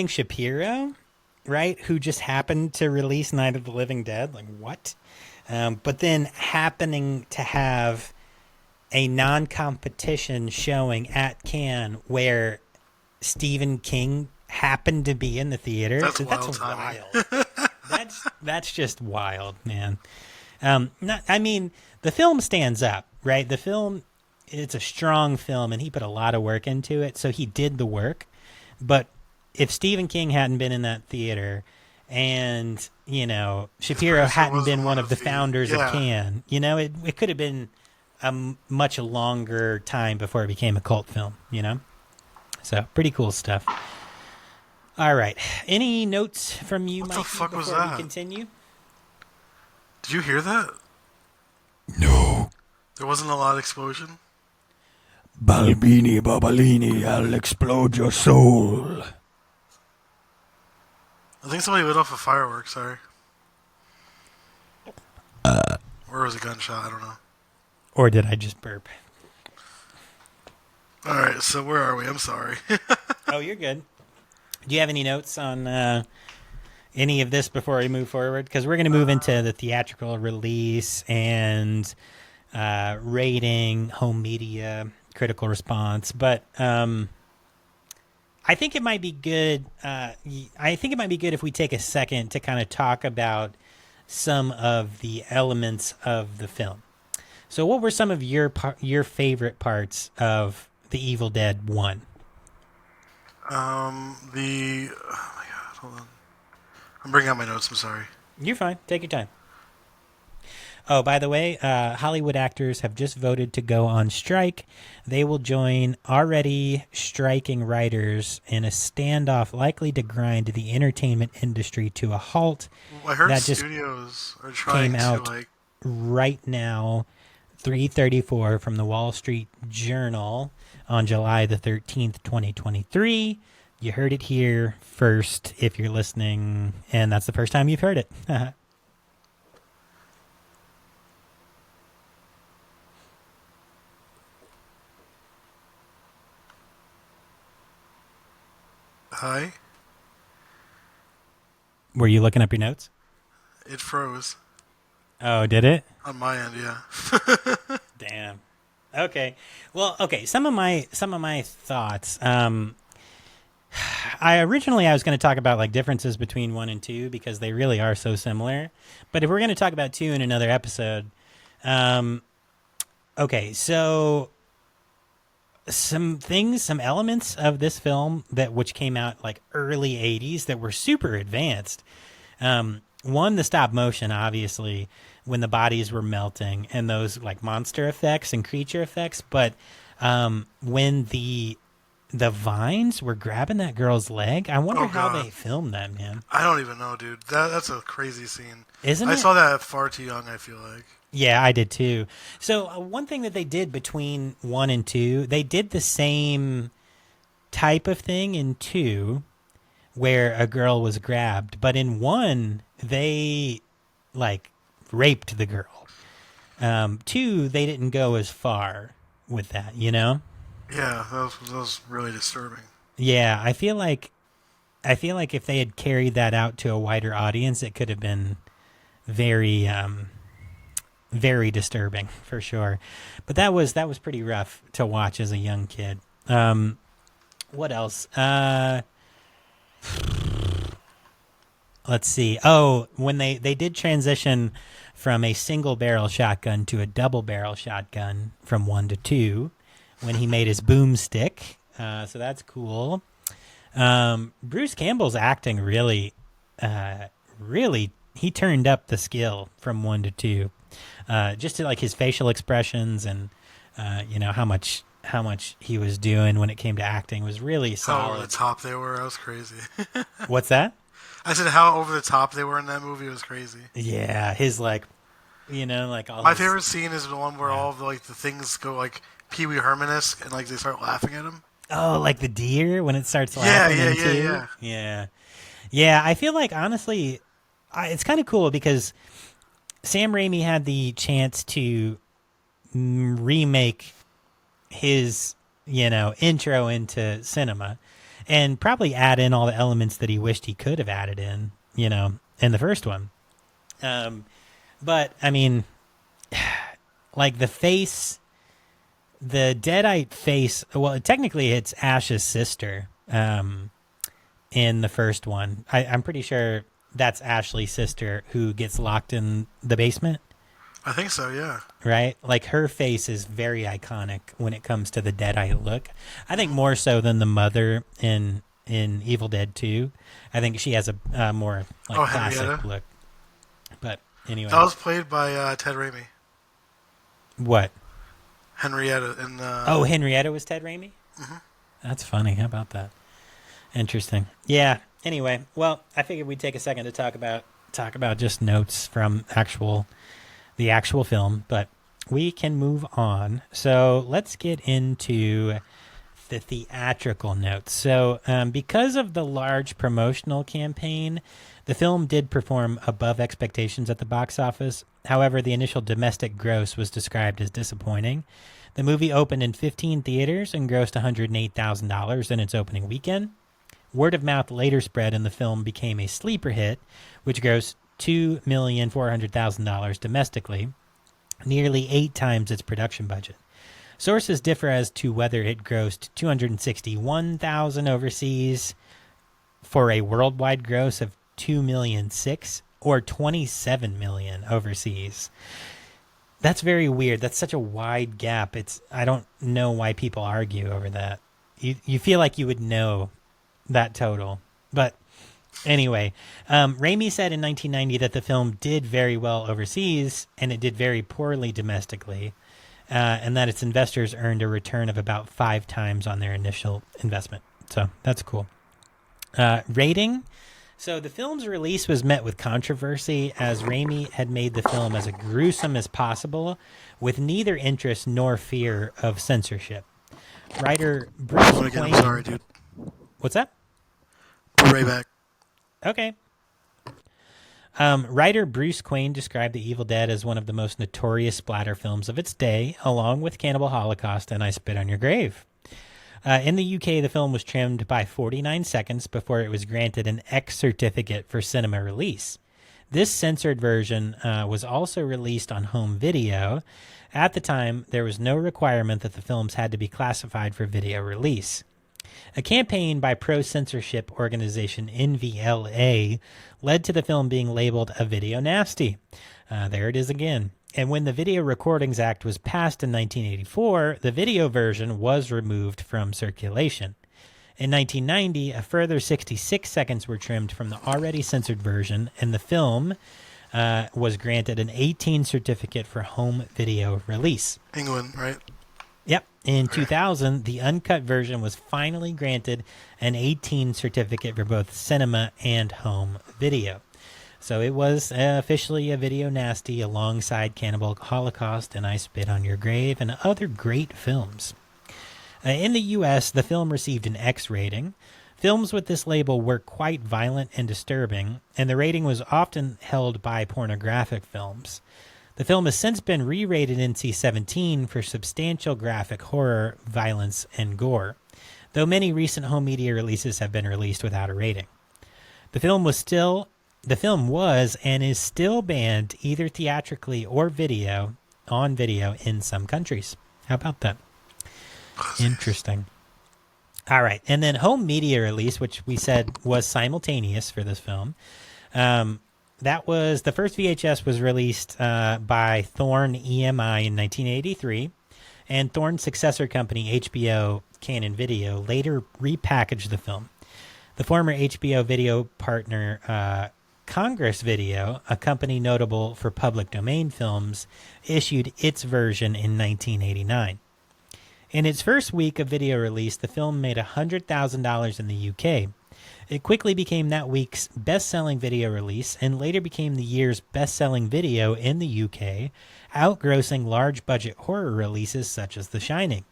Shapiro, right, who just happened to release Night of the Living Dead, like what? But then happening to have a non-competition showing at Cannes where Stephen King happened to be in the theater. That's wild. That's just wild, man. The film stands up, right? The film, it's a strong film, and he put a lot of work into it, so he did the work. But if Stephen King hadn't been in that theater and, Shapiro hadn't been one of the founders of Cannes, it could have been a much longer time before it became a cult film, So, pretty cool stuff. All right. Any notes from you, Mikey, before we continue? Did you hear that? No. There wasn't a loud explosion? Balbini Babalini, I'll explode your soul. I think somebody lit off a firework, sorry. Or was it a gunshot? I don't know. Or did I just burp? Alright, so where are we? I'm sorry. Oh, you're good. Do you have any notes on any of this before we move forward? Because we're going to move into the theatrical release and rating, home media, critical response. But I think it might be good. If we take a second to kind of talk about some of the elements of the film. So, what were some of your favorite parts of The Evil Dead 1? Oh my god, hold on. I'm bringing out my notes, I'm sorry. You're fine. Take your time. Oh, by the way, Hollywood actors have just voted to go on strike. They will join already striking writers in a standoff likely to grind the entertainment industry to a halt. Well, I heard that studios are trying came out to right now. 334 from the Wall Street Journal on July the 13th, 2023. You heard it here first if you're listening, and that's the first time you've heard it. Hi. Were you looking up your notes? It froze. Oh, did it? On my end, yeah. Damn. Okay. Well, okay. Some of my thoughts. I was going to talk about like differences between 1 and 2 because they really are so similar. But if we're going to talk about 2 in another episode, okay. So some elements of this film which came out like early 80s that were super advanced. One, the stop motion, obviously, when the bodies were melting and those like monster effects and creature effects. But when the vines were grabbing that girl's leg, I wonder how they filmed that, man. I don't even know, dude. That's a crazy scene. Isn't it? I saw that far too young, I feel like. Yeah, I did too. So one thing that they did between 1 and 2, they did the same type of thing in 2 where a girl was grabbed. But in 1, they like raped the girl. 2, they didn't go as far with that, you know? Yeah, that was really disturbing. Yeah, I feel like if they had carried that out to a wider audience, it could have been very very disturbing for sure. But that was pretty rough to watch as a young kid. What else? Let's see. Oh, when they did transition from a single barrel shotgun to a double barrel shotgun from 1 to 2 when he made his boomstick. So that's cool. Bruce Campbell's acting really, he turned up the skill from 1 to 2. Just to like his facial expressions and, how much he was doing when it came to acting was really solid. How over the top they were, that was crazy. What's that? I said how over the top they were in that movie was crazy. Yeah, his like, like all. My favorite scene is the one where all of the things go like Pee Wee Herman-esque and like they start laughing at him. Oh, like the deer when it starts laughing. Yeah. I feel like honestly, it's kind of cool because Sam Raimi had the chance to remake his, intro into cinema and probably add in all the elements that he wished he could have added in, in the first one. But, I mean, like the face, the deadite face, well, technically it's Ash's sister in the first one. I'm pretty sure that's Ashley's sister who gets locked in the basement. I think so, yeah. Right? Like her face is very iconic when it comes to the deadite look. I think more so than the mother in Evil Dead 2. I think she has a more classic Henrietta look. But anyway. That was played by Ted Raimi. What? Henrietta in Henrietta was Ted Raimi? Mm-hmm. That's funny. How about that? Interesting. Yeah. Anyway, well, I figured we'd take a second to talk about just notes from the actual film, but we can move on. So let's get into the theatrical notes. So because of the large promotional campaign, the film did perform above expectations at the box office. However, the initial domestic gross was described as disappointing. The movie opened in 15 theaters and grossed $108,000 in its opening weekend. Word of mouth later spread and the film became a sleeper hit, which grossed $2,400,000 domestically, nearly 8 times its production budget. Sources differ as to whether it grossed $261,000 overseas for a worldwide gross of $2,006,000 or $27 million overseas. That's very weird. That's such a wide gap. I don't know why people argue over that. You feel like you would know that total. But anyway, Raimi said in 1990 that the film did very well overseas and it did very poorly domestically, and that its investors earned a return of about 5 times on their initial investment. So that's cool. Rating, So the film's release was met with controversy as Raimi had made the film as gruesome as possible with neither interest nor fear of censorship. Writer Bruce Again, Wayne... I'm sorry, dude. What's that? Be right back. Okay. Writer Bruce Quayne described The Evil Dead as one of the most notorious splatter films of its day, along with Cannibal Holocaust and I Spit on Your Grave. In the UK, the film was trimmed by 49 seconds before it was granted an X certificate for cinema release. This censored version was also released on home video. At the time, there was no requirement that the films had to be classified for video release. A campaign by pro-censorship organization NVLA led to the film being labeled a video nasty. There it is again. And when the Video Recordings Act was passed in 1984, the video version was removed from circulation. In 1990, a further 66 seconds were trimmed from the already censored version, and the film was granted an 18 certificate for home video release. England, right? Yep. In 2000, the uncut version was finally granted an 18 certificate for both cinema and home video. So it was officially a video nasty alongside Cannibal Holocaust and I Spit on Your Grave and other great films. In the U.S., the film received an X rating. Films with this label were quite violent and disturbing, and the rating was often held by pornographic films. The film has since been re-rated NC-17 for substantial graphic horror, violence, and gore, though many recent home media releases have been released without a rating. The film was and is still banned either theatrically or on video in some countries. How about that? Interesting. All right. And then home media release, which we said was simultaneous for this film. That was the first VHS was released by Thorn EMI in 1983, and Thorn's successor company, HBO Canon Video, later repackaged the film. The former HBO video partner, Congress Video, a company notable for public domain films, issued its version in 1989. In its first week of video release, the film made $100,000 in the UK. It quickly became that week's best-selling video release and later became the year's best-selling video in the UK, outgrossing large-budget horror releases such as The Shining.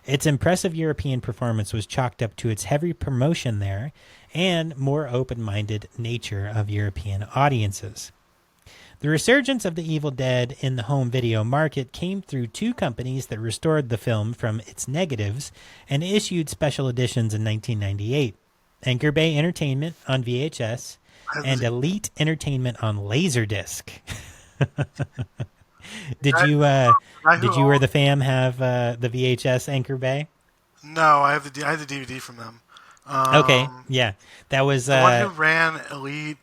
Its impressive European performance was chalked up to its heavy promotion there and more open-minded nature of European audiences. The resurgence of The Evil Dead in the home video market came through two companies that restored the film from its negatives and issued special editions in 1998. Anchor Bay Entertainment on VHS and Elite Entertainment on Laserdisc. Did you or the fam have the VHS Anchor Bay? No, I have the DVD from them. Okay, yeah, that was the one who ran Elite.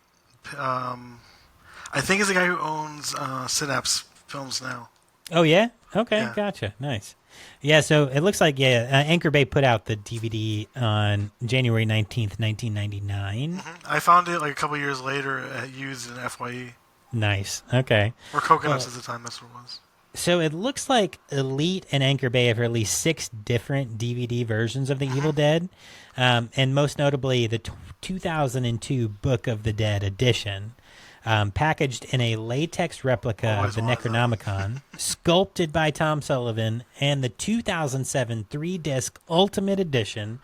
I think is the guy who owns Synapse Films now. Oh yeah, okay, Yeah. Gotcha, nice. Yeah, so it looks like Anchor Bay put out the DVD on January 19th, 1999. I found it like a couple years later used in FYE. Nice. Okay. Or Coconuts at the time, that's what it was. So it looks like Elite and Anchor Bay have released 6 different DVD versions of The Evil Dead, and most notably the 2002 Book of the Dead edition, packaged in a latex replica of the Necronomicon, sculpted by Tom Sullivan, and the 2007 3-disc Ultimate Edition,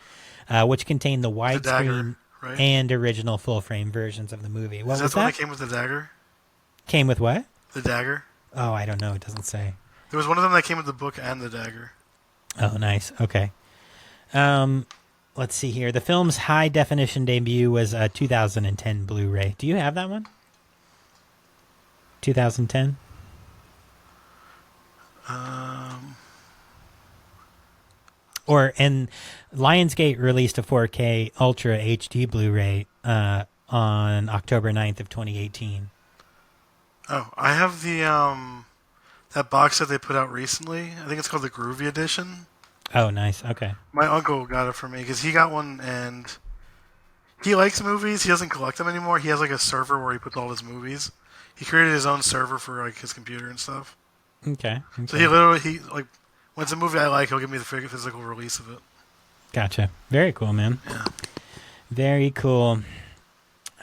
which contained the widescreen right? and original full-frame versions of the movie. What Is was that the one that? that came with the dagger? Came with what? The dagger? Oh, I don't know. It doesn't say. There was one of them that came with the book and the dagger. Oh, nice. Okay. Let's see here. The film's high-definition debut was a 2010 Blu-ray. Do you have that one? 2010? And Lionsgate released a 4K Ultra HD Blu-ray on October 9th of 2018. Oh, I have the that box that they put out recently. I think it's called the Groovy Edition. Oh, nice. Okay. My uncle got it for me because he got one and he likes movies. He doesn't collect them anymore. He has like a server where he puts all his movies. He created his own server for like his computer and stuff. Okay. So he literally like when it's a movie I like, he'll give me the physical release of it. Gotcha. Very cool, man. Yeah. Very cool.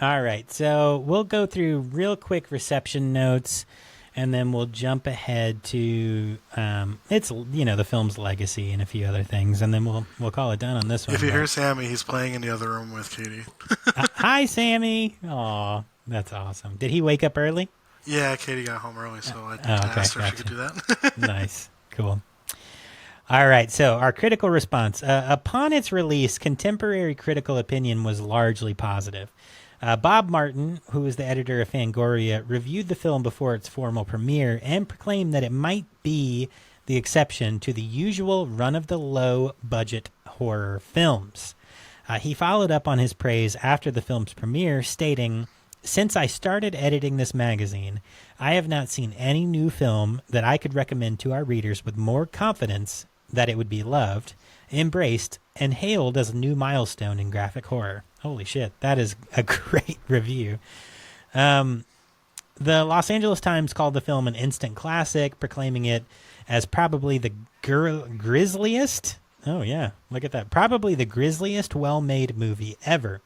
All right, so we'll go through real quick reception notes, and then we'll jump ahead to the film's legacy and a few other things, and then we'll call it done on this one. If you hear Sammy, he's playing in the other room with Katie. Hi, Sammy. Aw, that's awesome. Did he wake up early? Yeah, Katie got home early, so I asked her if she could do that. Nice. Cool. All right, so our critical response. Upon its release, contemporary critical opinion was largely positive. Bob Martin, who is the editor of Fangoria, reviewed the film before its formal premiere and proclaimed that it might be the exception to the usual run-of-the-low-budget horror films. He followed up on his praise after the film's premiere, stating, "Since I started editing this magazine, I have not seen any new film that I could recommend to our readers with more confidence that it would be loved, embraced, and hailed as a new milestone in graphic horror." Holy shit, that is a great review. The Los Angeles Times called the film an instant classic, proclaiming it as probably the grisliest, oh yeah, look at that, probably the grisliest well-made movie ever.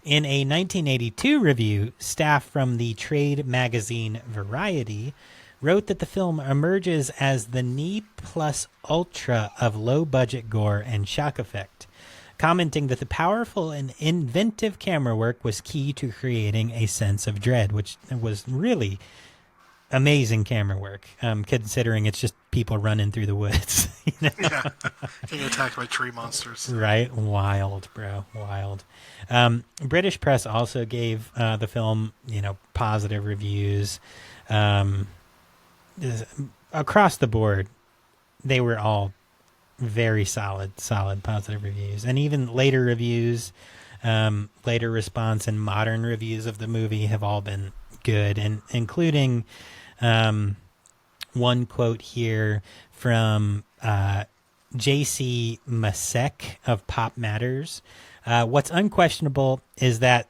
In a 1982 review, staff from the trade magazine Variety wrote that the film emerges as the ne plus ultra of low-budget gore and shock effect, commenting that the powerful and inventive camera work was key to creating a sense of dread, which was really amazing camera work, considering it's just people running through the woods. Yeah, getting attacked by tree monsters. Right? Wild, bro. Wild. British press also gave the film, positive reviews. Across the board, they were all very solid positive reviews. And even later reviews, later response and modern reviews of the movie have all been good, and including one quote here from J.C. Masek of Pop Matters. What's unquestionable is that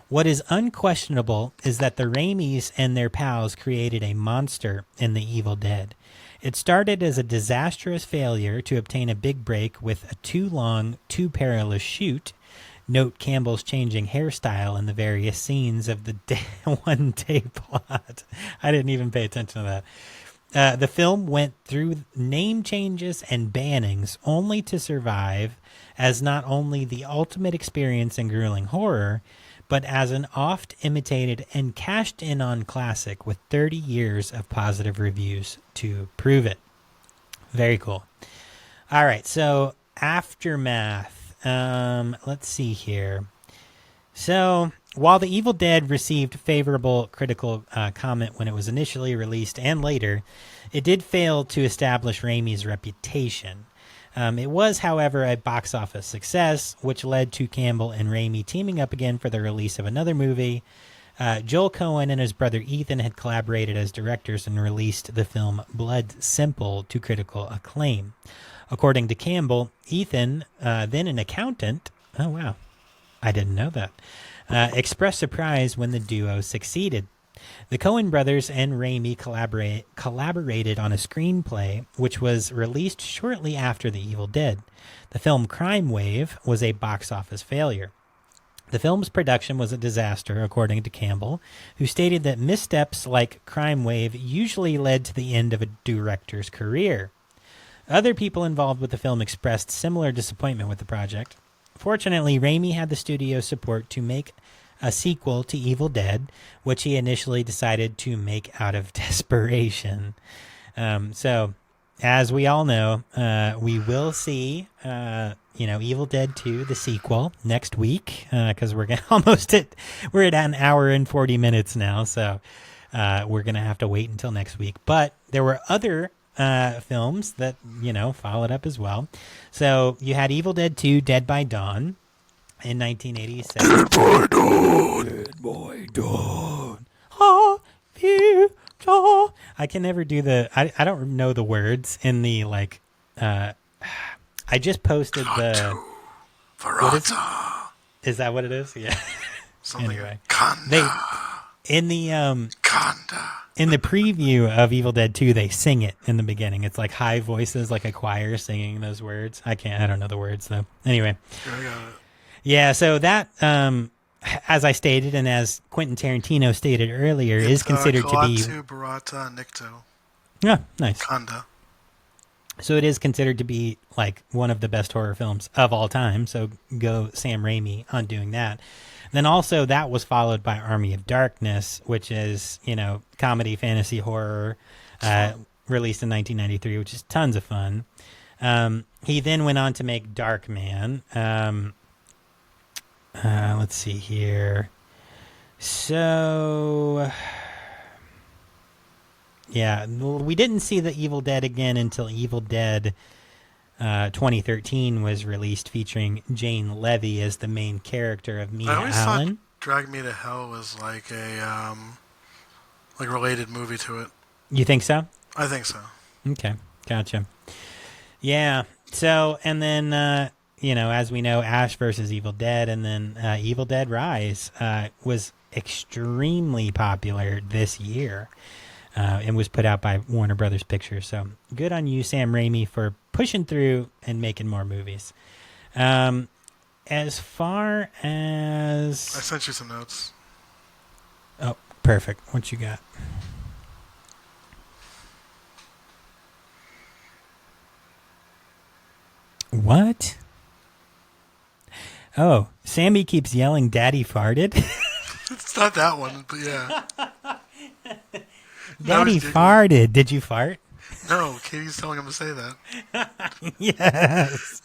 What is unquestionable is that the Raimis and their pals created a monster in The Evil Dead. It started as a disastrous failure to obtain a big break with a too long, too perilous shoot. Note Campbell's changing hairstyle in the various scenes of the one-day plot. I didn't even pay attention to that. The film went through name changes and bannings only to survive as not only the ultimate experience in grueling horror, but as an oft-imitated and cashed-in-on classic with 30 years of positive reviews to prove it. Very cool. All right, so Aftermath. Let's see here. So, while The Evil Dead received favorable critical comment when it was initially released and later, it did fail to establish Raimi's reputation. It was, however, a box office success, which led to Campbell and Raimi teaming up again for the release of another movie. Joel Cohen and his brother Ethan had collaborated as directors and released the film Blood Simple to critical acclaim. According to Campbell, Ethan, then an accountant, oh wow, I didn't know that, expressed surprise when the duo succeeded. The Coen brothers and Raimi collaborated on a screenplay, which was released shortly after The Evil Dead. The film Crime Wave was a box office failure. The film's production was a disaster, according to Campbell, who stated that missteps like Crime Wave usually led to the end of a director's career. Other people involved with the film expressed similar disappointment with the project. Fortunately, Raimi had the studio support to make a sequel to Evil Dead, which he initially decided to make out of desperation. So, as we all know, we will see, Evil Dead 2, the sequel, next week, because we're at an hour and 40 minutes now, so we're going to have to wait until next week. But there were other films that, followed up as well. So, you had Evil Dead 2, Dead by Dawn, in 1987. Dead by dawn. Dead by dawn. I can never do I don't know the words in the, I just posted the... Verata. Is that what it is? Yeah. Something Anyway. Kanda. In the... Kanda. in the preview of Evil Dead 2, they sing it in the beginning. It's like high voices, like a choir singing those words. I don't know the words though. Anyway. I got it. Yeah, so that, as I stated, and as Quentin Tarantino stated earlier, is considered to be... Kalatu Barata Nikto. Yeah, nice. Kanda. So it is considered to be like one of the best horror films of all time. So go Sam Raimi on doing that. Then also that was followed by Army of Darkness, which is, comedy, fantasy, horror, released in 1993, which is tons of fun. He then went on to make Darkman. Let's see here. So... yeah, we didn't see the Evil Dead again until Evil Dead 2013 was released, featuring Jane Levy as the main character of Mia I always Allen. thought Drag Me to Hell was like a related movie to it. You think so? I think so. Okay, gotcha. Yeah, so, and then, as we know, Ash versus Evil Dead, and then Evil Dead Rise was extremely popular this year. And was put out by Warner Brothers Pictures. So good on you, Sam Raimi, for pushing through and making more movies. As far as... I sent you some notes. Oh, perfect. What you got? What? Oh, Sammy keeps yelling, "Daddy farted." It's not that one, but yeah. Daddy farted. Did you fart? No, Katie's telling him to say that. Yes.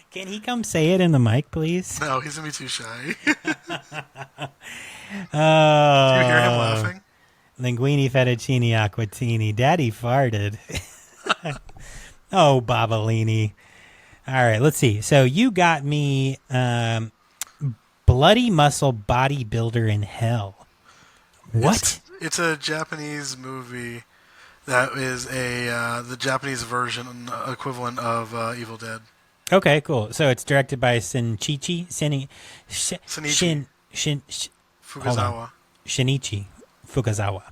Can he come say it in the mic, please? No, he's going to be too shy. Oh. Do you hear him laughing? Linguini, fettuccine, acquatini. Daddy farted. Oh, Babalini. All right, let's see. So you got me Bloody Muscle Bodybuilder in Hell. What? It's a Japanese movie that is the Japanese version equivalent of Evil Dead. Okay, cool. So it's directed by Shinichi Fukuzawa. Shinichi Fukuzawa.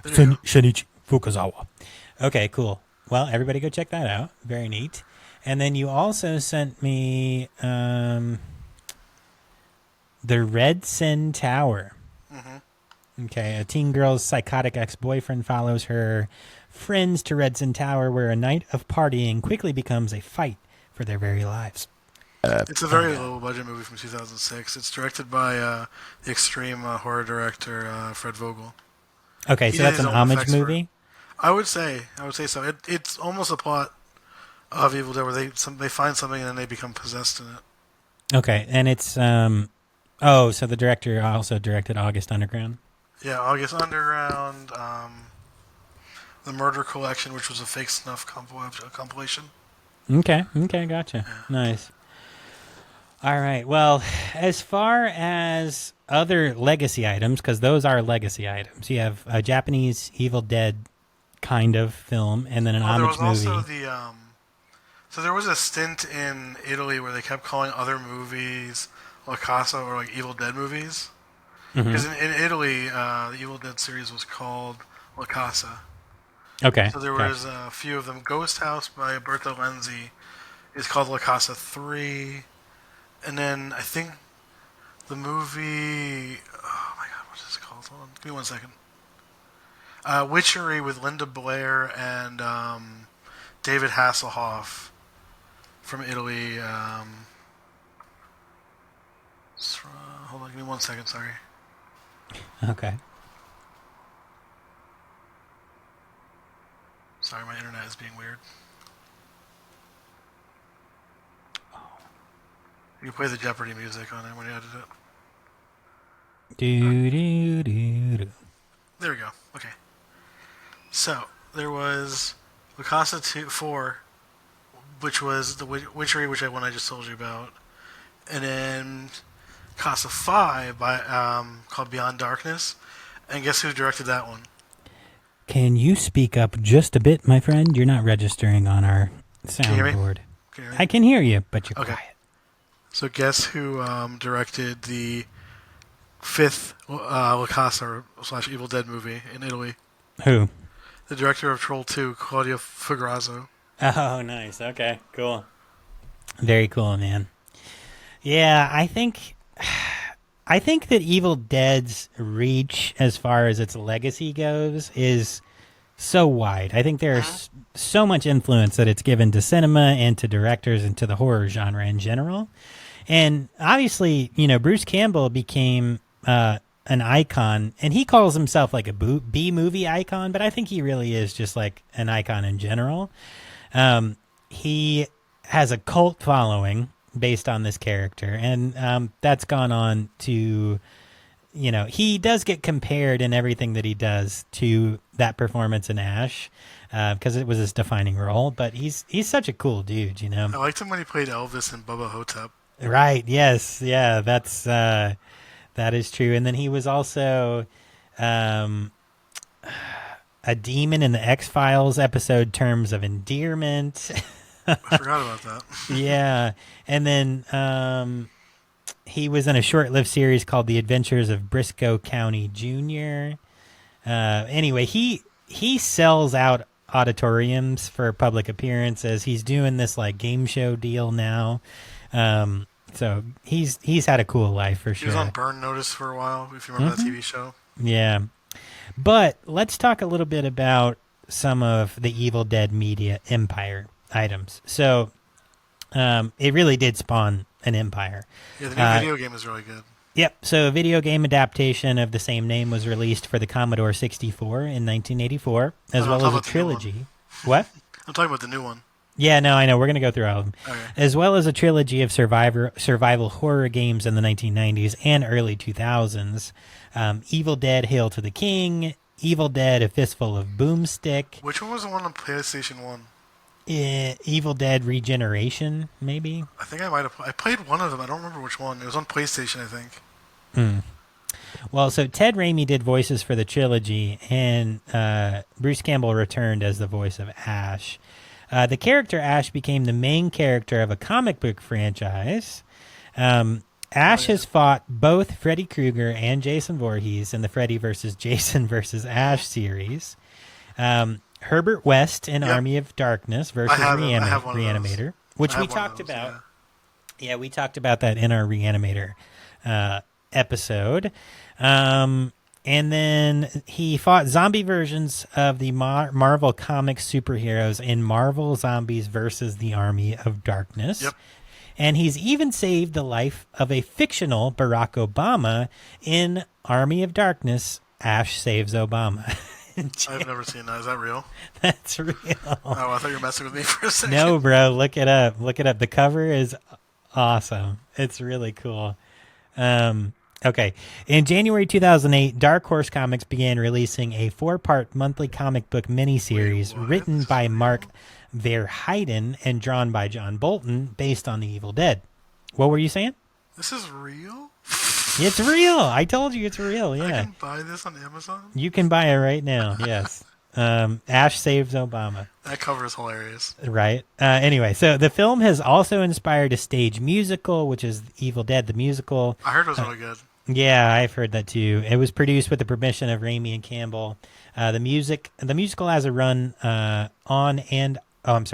There you go. Shinichi Fukuzawa. Okay, cool. Well, everybody go check that out. Very neat. And then you also sent me the Red Sin Tower. Mm-hmm. Okay, a teen girl's psychotic ex-boyfriend follows her friends to Red Sin Tower, where a night of partying quickly becomes a fight for their very lives. It's a very low-budget movie from 2006. It's directed by the extreme horror director Fred Vogel. Okay, so that's an homage movie? I would say so. It's almost a plot of Evil Dead where they find something and then they become possessed in it. Okay, and it's so the director also directed August Underground? Yeah, August Underground, The Murder Collection, which was a fake snuff compilation. Okay, gotcha. Yeah. Nice. All right, well, as far as other legacy items, because those are legacy items, you have a Japanese Evil Dead kind of film, and then an homage movie. There was also so there was a stint in Italy where they kept calling other movies La Casa or like Evil Dead movies. Because in Italy, the Evil Dead series was called La Casa. Okay. So there was a few of them. Ghost House by Berto Lenzi is called La Casa 3. And then I think the movie... Oh my god, what is it called? Hold on, give me 1 second. Witchery with Linda Blair and David Hasselhoff from Italy. Hold on, give me 1 second, sorry. Okay. Sorry, my internet is being weird. You play the Jeopardy music on it when you edit it. Do. There we go. Okay. So, there was La Casa 4, which was the Witchery, which I just told you about. And then Casa 5 by called Beyond Darkness. And guess who directed that one? Can you speak up just a bit, my friend? You're not registering on our Can soundboard. you hear me? I can hear you, but you're quiet. So guess who directed the fifth La Casa / Evil Dead movie in Italy. Who? The director of Troll 2, Claudio Figrazzo. Oh, nice. Okay, cool. Very cool, man. Yeah, I think that Evil Dead's reach as far as its legacy goes is so wide. I think there's so much influence that it's given to cinema and to directors and to the horror genre in general. And obviously, Bruce Campbell became an icon, and he calls himself like a B-movie icon, but I think he really is just like an icon in general. He has a cult following based on this character, and that's gone on to, he does get compared in everything that he does to that performance in Ash, because it was his defining role, but he's such a cool dude, I liked him when he played Elvis in Bubba Hotep. Right, yes, yeah, that is true. And then he was also a demon in the X-Files episode Terms of Endearment. I forgot about that. Yeah. And then he was in a short-lived series called The Adventures of Briscoe County Jr. Anyway, he sells out auditoriums for public appearances. He's doing this like game show deal now. So he's had a cool life for sure. He was on Burn Notice for a while, if you remember that TV show. Yeah. But let's talk a little bit about some of the Evil Dead Media Empire items. So it really did spawn an empire. Yeah, the new video game is really good. Yep. So a video game adaptation of the same name was released for the Commodore 64 in 1984, as well as a trilogy. What? I'm talking about the new one. Yeah, no, I know. We're going to go through all of them. Okay. As well as a trilogy of survival horror games in the 1990s and early 2000s. Evil Dead Hail to the King, Evil Dead A Fistful of Boomstick. Which one was the one on PlayStation 1? Evil Dead Regeneration, maybe? I think I played one of them. I don't remember which one. It was on PlayStation, I think. Well, so Ted Raimi did voices for the trilogy, and Bruce Campbell returned as the voice of Ash. The character Ash became the main character of a comic book franchise. Ash has fought both Freddy Krueger and Jason Voorhees in the Freddy vs. Jason vs. Ash series. Herbert West in Army of Darkness versus Reanimator, which we talked about. Yeah, we talked about that in our Reanimator episode. And then he fought zombie versions of the Marvel Comics superheroes in Marvel Zombies versus the Army of Darkness. Yep. And he's even saved the life of a fictional Barack Obama in Army of Darkness, Ash Saves Obama. I've never seen that. Is that real? That's real. Oh, I thought you were messing with me for a second. No, bro. Look it up. Look it up. The cover is awesome. It's really cool. Okay. In January 2008, Dark Horse Comics began releasing a 4-part monthly comic book miniseries written by Mark Verheiden and drawn by John Bolton based on The Evil Dead. What were you saying? This is real? It's real. I told you it's real. Yeah. I can buy this on Amazon? You can buy it right now. Yes. Ash Saves Obama. That cover is hilarious. Right. Anyway, so the film has also inspired a stage musical, which is Evil Dead, the musical. I heard it was really good. Yeah, I've heard that too. It was produced with the permission of Raimi and Campbell. The musical has run on and off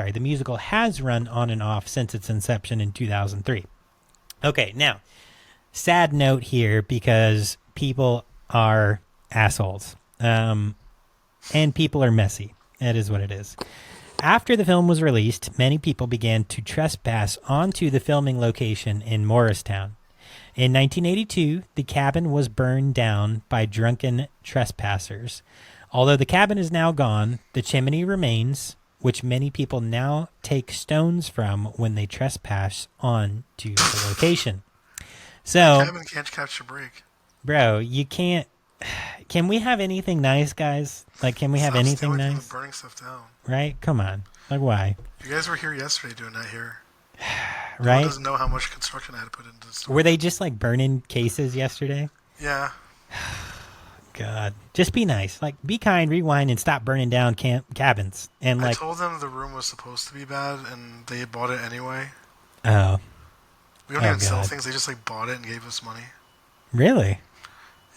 since its inception in 2003. Okay, now, sad note here because people are assholes. And people are messy. That is what it is. After the film was released, many people began to trespass onto the filming location in Morristown. In 1982, the cabin was burned down by drunken trespassers. Although the cabin is now gone, the chimney remains, which many people now take stones from when they trespass onto the location. So, Cabin can't catch a break. Bro, you can't. Can we have anything nice, guys? Like, can we have anything nice? Burning stuff down. Right? Come on. Like, why? You guys were here yesterday doing that here. Right? No one doesn't know how much construction I had to put into this. Were they just like burning cases yesterday? Yeah. God. Just be nice. Like, be kind, rewind, and stop burning down cabins. And I like, told them the room was supposed to be bad, and they bought it anyway. oh. We don't even sell things. They just like bought it and gave us money. Really?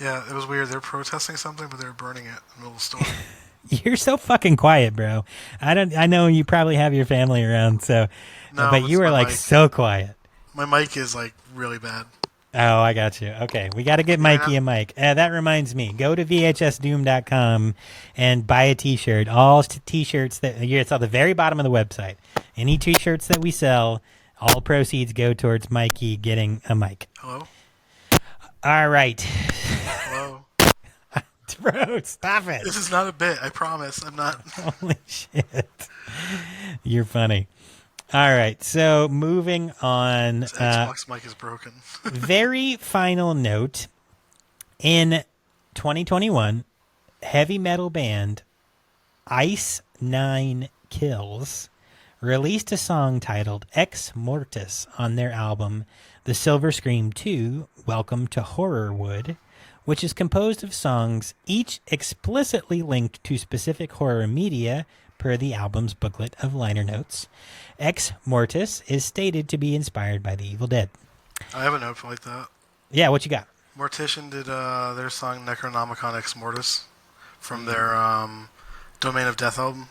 Yeah, it was weird. They were protesting something, but they were burning it in the middle of the store. You're so fucking quiet, bro. I know you probably have your family around, so No, but it's you were my like mic. so quiet. My mic is like really bad. Oh, I got you. Okay, we got to get Mikey a mic. That reminds me. Go to vhsdoom.com and buy a T-shirt. All T-shirts it's on the very bottom of the website. Any T-shirts that we sell, all proceeds go towards Mikey getting a mic. Hello? All right. Hello? Bro, stop it. This is not a bit. I promise. I'm not. Holy shit. You're funny. All right, so moving on. This Xbox mic is broken. Very final note. In 2021, heavy metal band Ice Nine Kills released a song titled Ex Mortis on their album The Silver Scream 2, Welcome to Horrorwood, which is composed of songs each explicitly linked to specific horror media per the album's booklet of liner notes. Ex Mortis is stated to be inspired by The Evil Dead. I have a note like that. Yeah, what you got? Mortician did their song Necronomicon Ex Mortis from their Domain of Death album.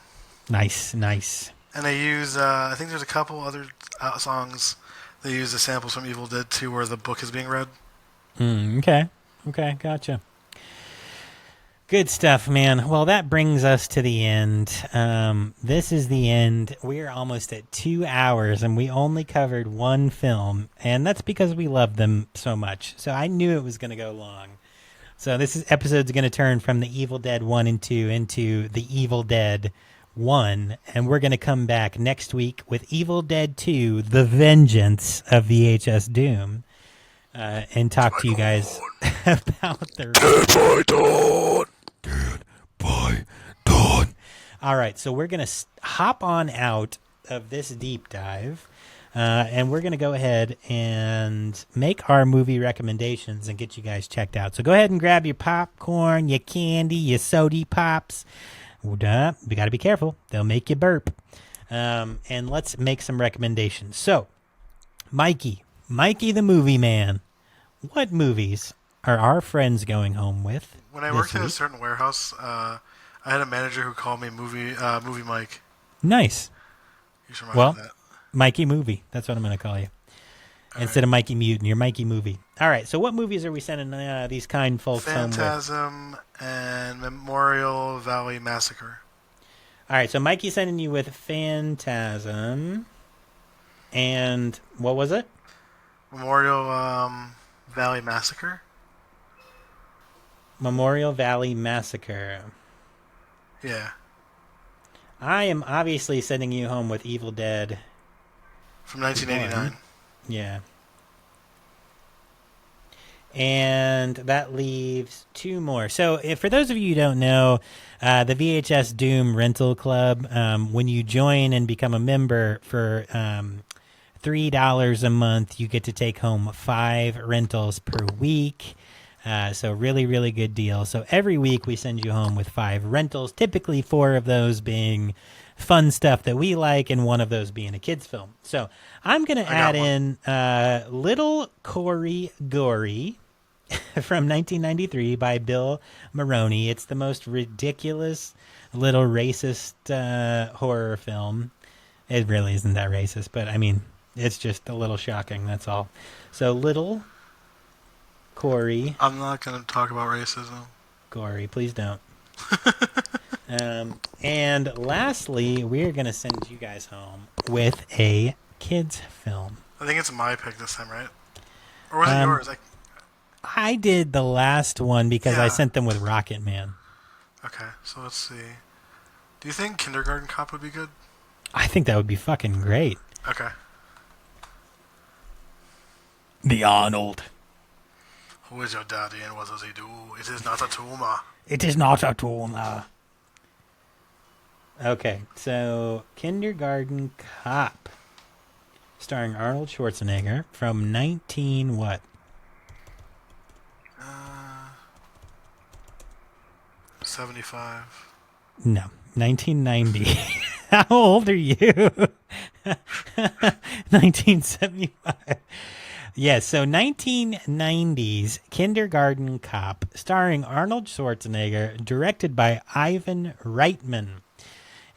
Nice, nice. And they use, I think there's a couple other songs they use the samples from Evil Dead 2 where the book is being read. Okay, gotcha. Good stuff, man. Well, that brings us to the end. This is the end. We're almost at 2 hours, and we only covered one film, and that's because we love them so much. So I knew it was going to go long. So this episode's going to turn from the Evil Dead 1 and 2 into the Evil Dead 1, and we're going to come back next week with Evil Dead 2, The Vengeance of VHS Doom, and talk to you guys about the... Dead by dawn. Dead by dawn. All right, so we're going to hop on out of this deep dive, and we're going to go ahead and make our movie recommendations and get you guys checked out. So go ahead and grab your popcorn, your candy, your sody pops. We got to be careful. They'll make you burp. And let's make some recommendations. So, Mikey the movie man, what movies are our friends going home with? When I worked at a certain warehouse, I had a manager who called me Movie Mike. Nice. You should remember that. Mikey Movie. That's what I'm going to call you. Instead of Mikey Mutant, you're Mikey Movie. All right, so what movies are we sending these kind folks home with? Phantasm and Memorial Valley Massacre. All right, so Mikey's sending you with Phantasm. And what was it? Memorial Valley Massacre. Memorial Valley Massacre. Yeah. I am obviously sending you home with Evil Dead. From 1989. Yeah. And that leaves two more. So for those of you who don't know, the VHS Doom Rental Club, when you join and become a member for $3 a month, you get to take home 5 rentals per week. So really, really good deal. So every week we send you home with 5 rentals, typically 4 of those being fun stuff that we like and one of those being a kid's film. So I'm going to add in Little Corey Gory from 1993 by Bill Maroney. It's the most ridiculous little racist horror film. It really isn't that racist, but I mean, it's just a little shocking, that's all. So Little Corey. I'm not going to talk about racism. Gory, please don't. And lastly, we're going to send you guys home with a kids film. I think it's my pick this time, right? Or was it yours? I did the last one because I sent them with Rocket Man. Okay, so let's see. Do you think Kindergarten Cop would be good? I think that would be fucking great. Okay. The Arnold. Who is your daddy and what does he do? It is not a tumor. It is not a tumor. Okay, so Kindergarten Cop, starring Arnold Schwarzenegger from 19 what? 75. No, 1990. How old are you? 1975. Yes, so 1990s Kindergarten Cop, starring Arnold Schwarzenegger, directed by Ivan Reitman.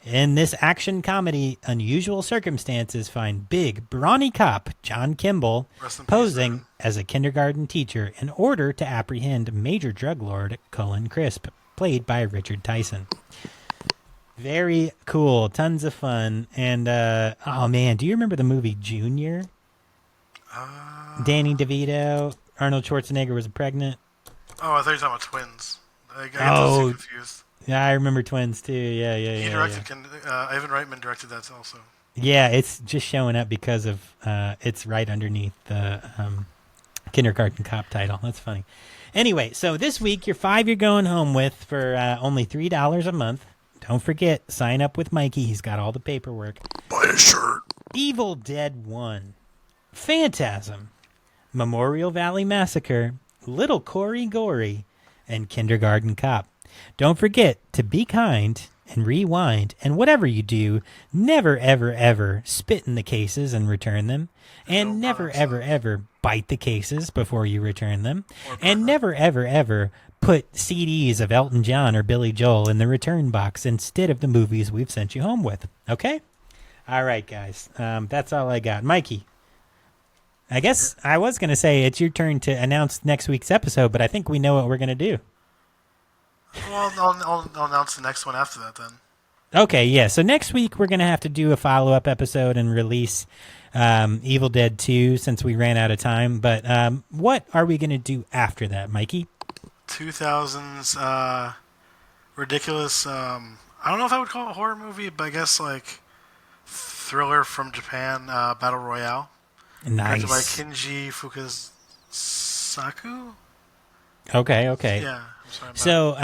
In this action comedy, unusual circumstances find big, brawny cop John Kimball Rest in peace, posing man. as a kindergarten teacher in order to apprehend major drug lord Cullen Crisp, played by Richard Tyson. Very cool, tons of fun, and oh man, do you remember the movie Junior? Danny DeVito, Arnold Schwarzenegger was pregnant. Oh, I thought you were talking about twins. I get those two confused. Yeah, I remember Twins too. Yeah. He directed. Ivan Reitman directed that also. Yeah, it's just showing up because of it's right underneath the Kindergarten Cop title. That's funny. Anyway, so this week your 5 you're going home with for only $3 a month. Don't forget, sign up with Mikey. He's got all the paperwork. Buy a shirt. Evil Dead 1, Phantasm, Memorial Valley Massacre, Little Corey Gory, and Kindergarten Cop. Don't forget to be kind and rewind, and whatever you do, never, ever, ever spit in the cases and return them, and never, ever, ever bite the cases before you return them, and never, ever, ever put CDs of Elton John or Billy Joel in the return box instead of the movies we've sent you home with. Okay? All right, guys. That's all I got. Mikey, I guess I was going to say it's your turn to announce next week's episode, but I think we know what we're going to do. Well, I'll announce the next one after that then. Okay, yeah. So next week we're going to have to do a follow-up episode and release Evil Dead 2 since we ran out of time. But what are we going to do after that, Mikey? 2000s ridiculous. I don't know if I would call it a horror movie, but I guess like thriller from Japan, Battle Royale. Nice. Directed by Kinji Fukasaku. Okay. Yeah. I'm sorry about So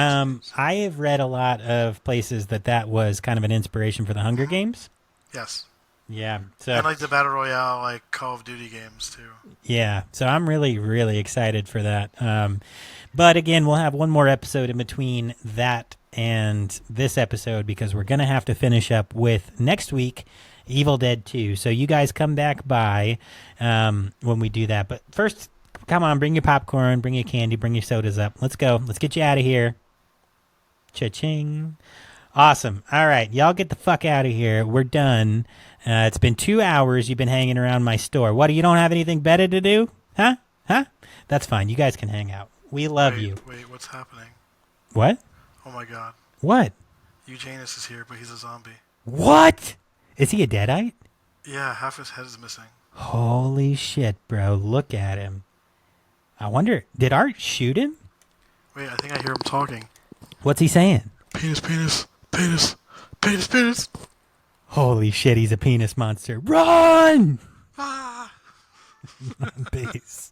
I have read a lot of places that was kind of an inspiration for the Hunger Games. Yes. Yeah. So And like the Battle Royale, like Call of Duty games too. yeah. So I'm really, really excited for that. But again, we'll have one more episode in between that and this episode because we're going to have to finish up with next week, Evil Dead 2. So you guys come back by when we do that. But first, come on, bring your popcorn, bring your candy, bring your sodas up. Let's go. Let's get you out of here. Cha-ching. Awesome. All right. Y'all get the fuck out of here. We're done. It's been 2 hours you've been hanging around my store. What, you don't have anything better to do? Huh? That's fine. You guys can hang out. We love you. Wait, what's happening? What? Oh my god. What? Eugenus is here, but he's a zombie. What? Is he a deadite? Yeah, half his head is missing. Holy shit, bro. Look at him. I wonder, did Art shoot him? Wait, I think I hear him talking. What's he saying? Penis, penis, penis, penis, penis. Holy shit, he's a penis monster. Run! Ah! Peace.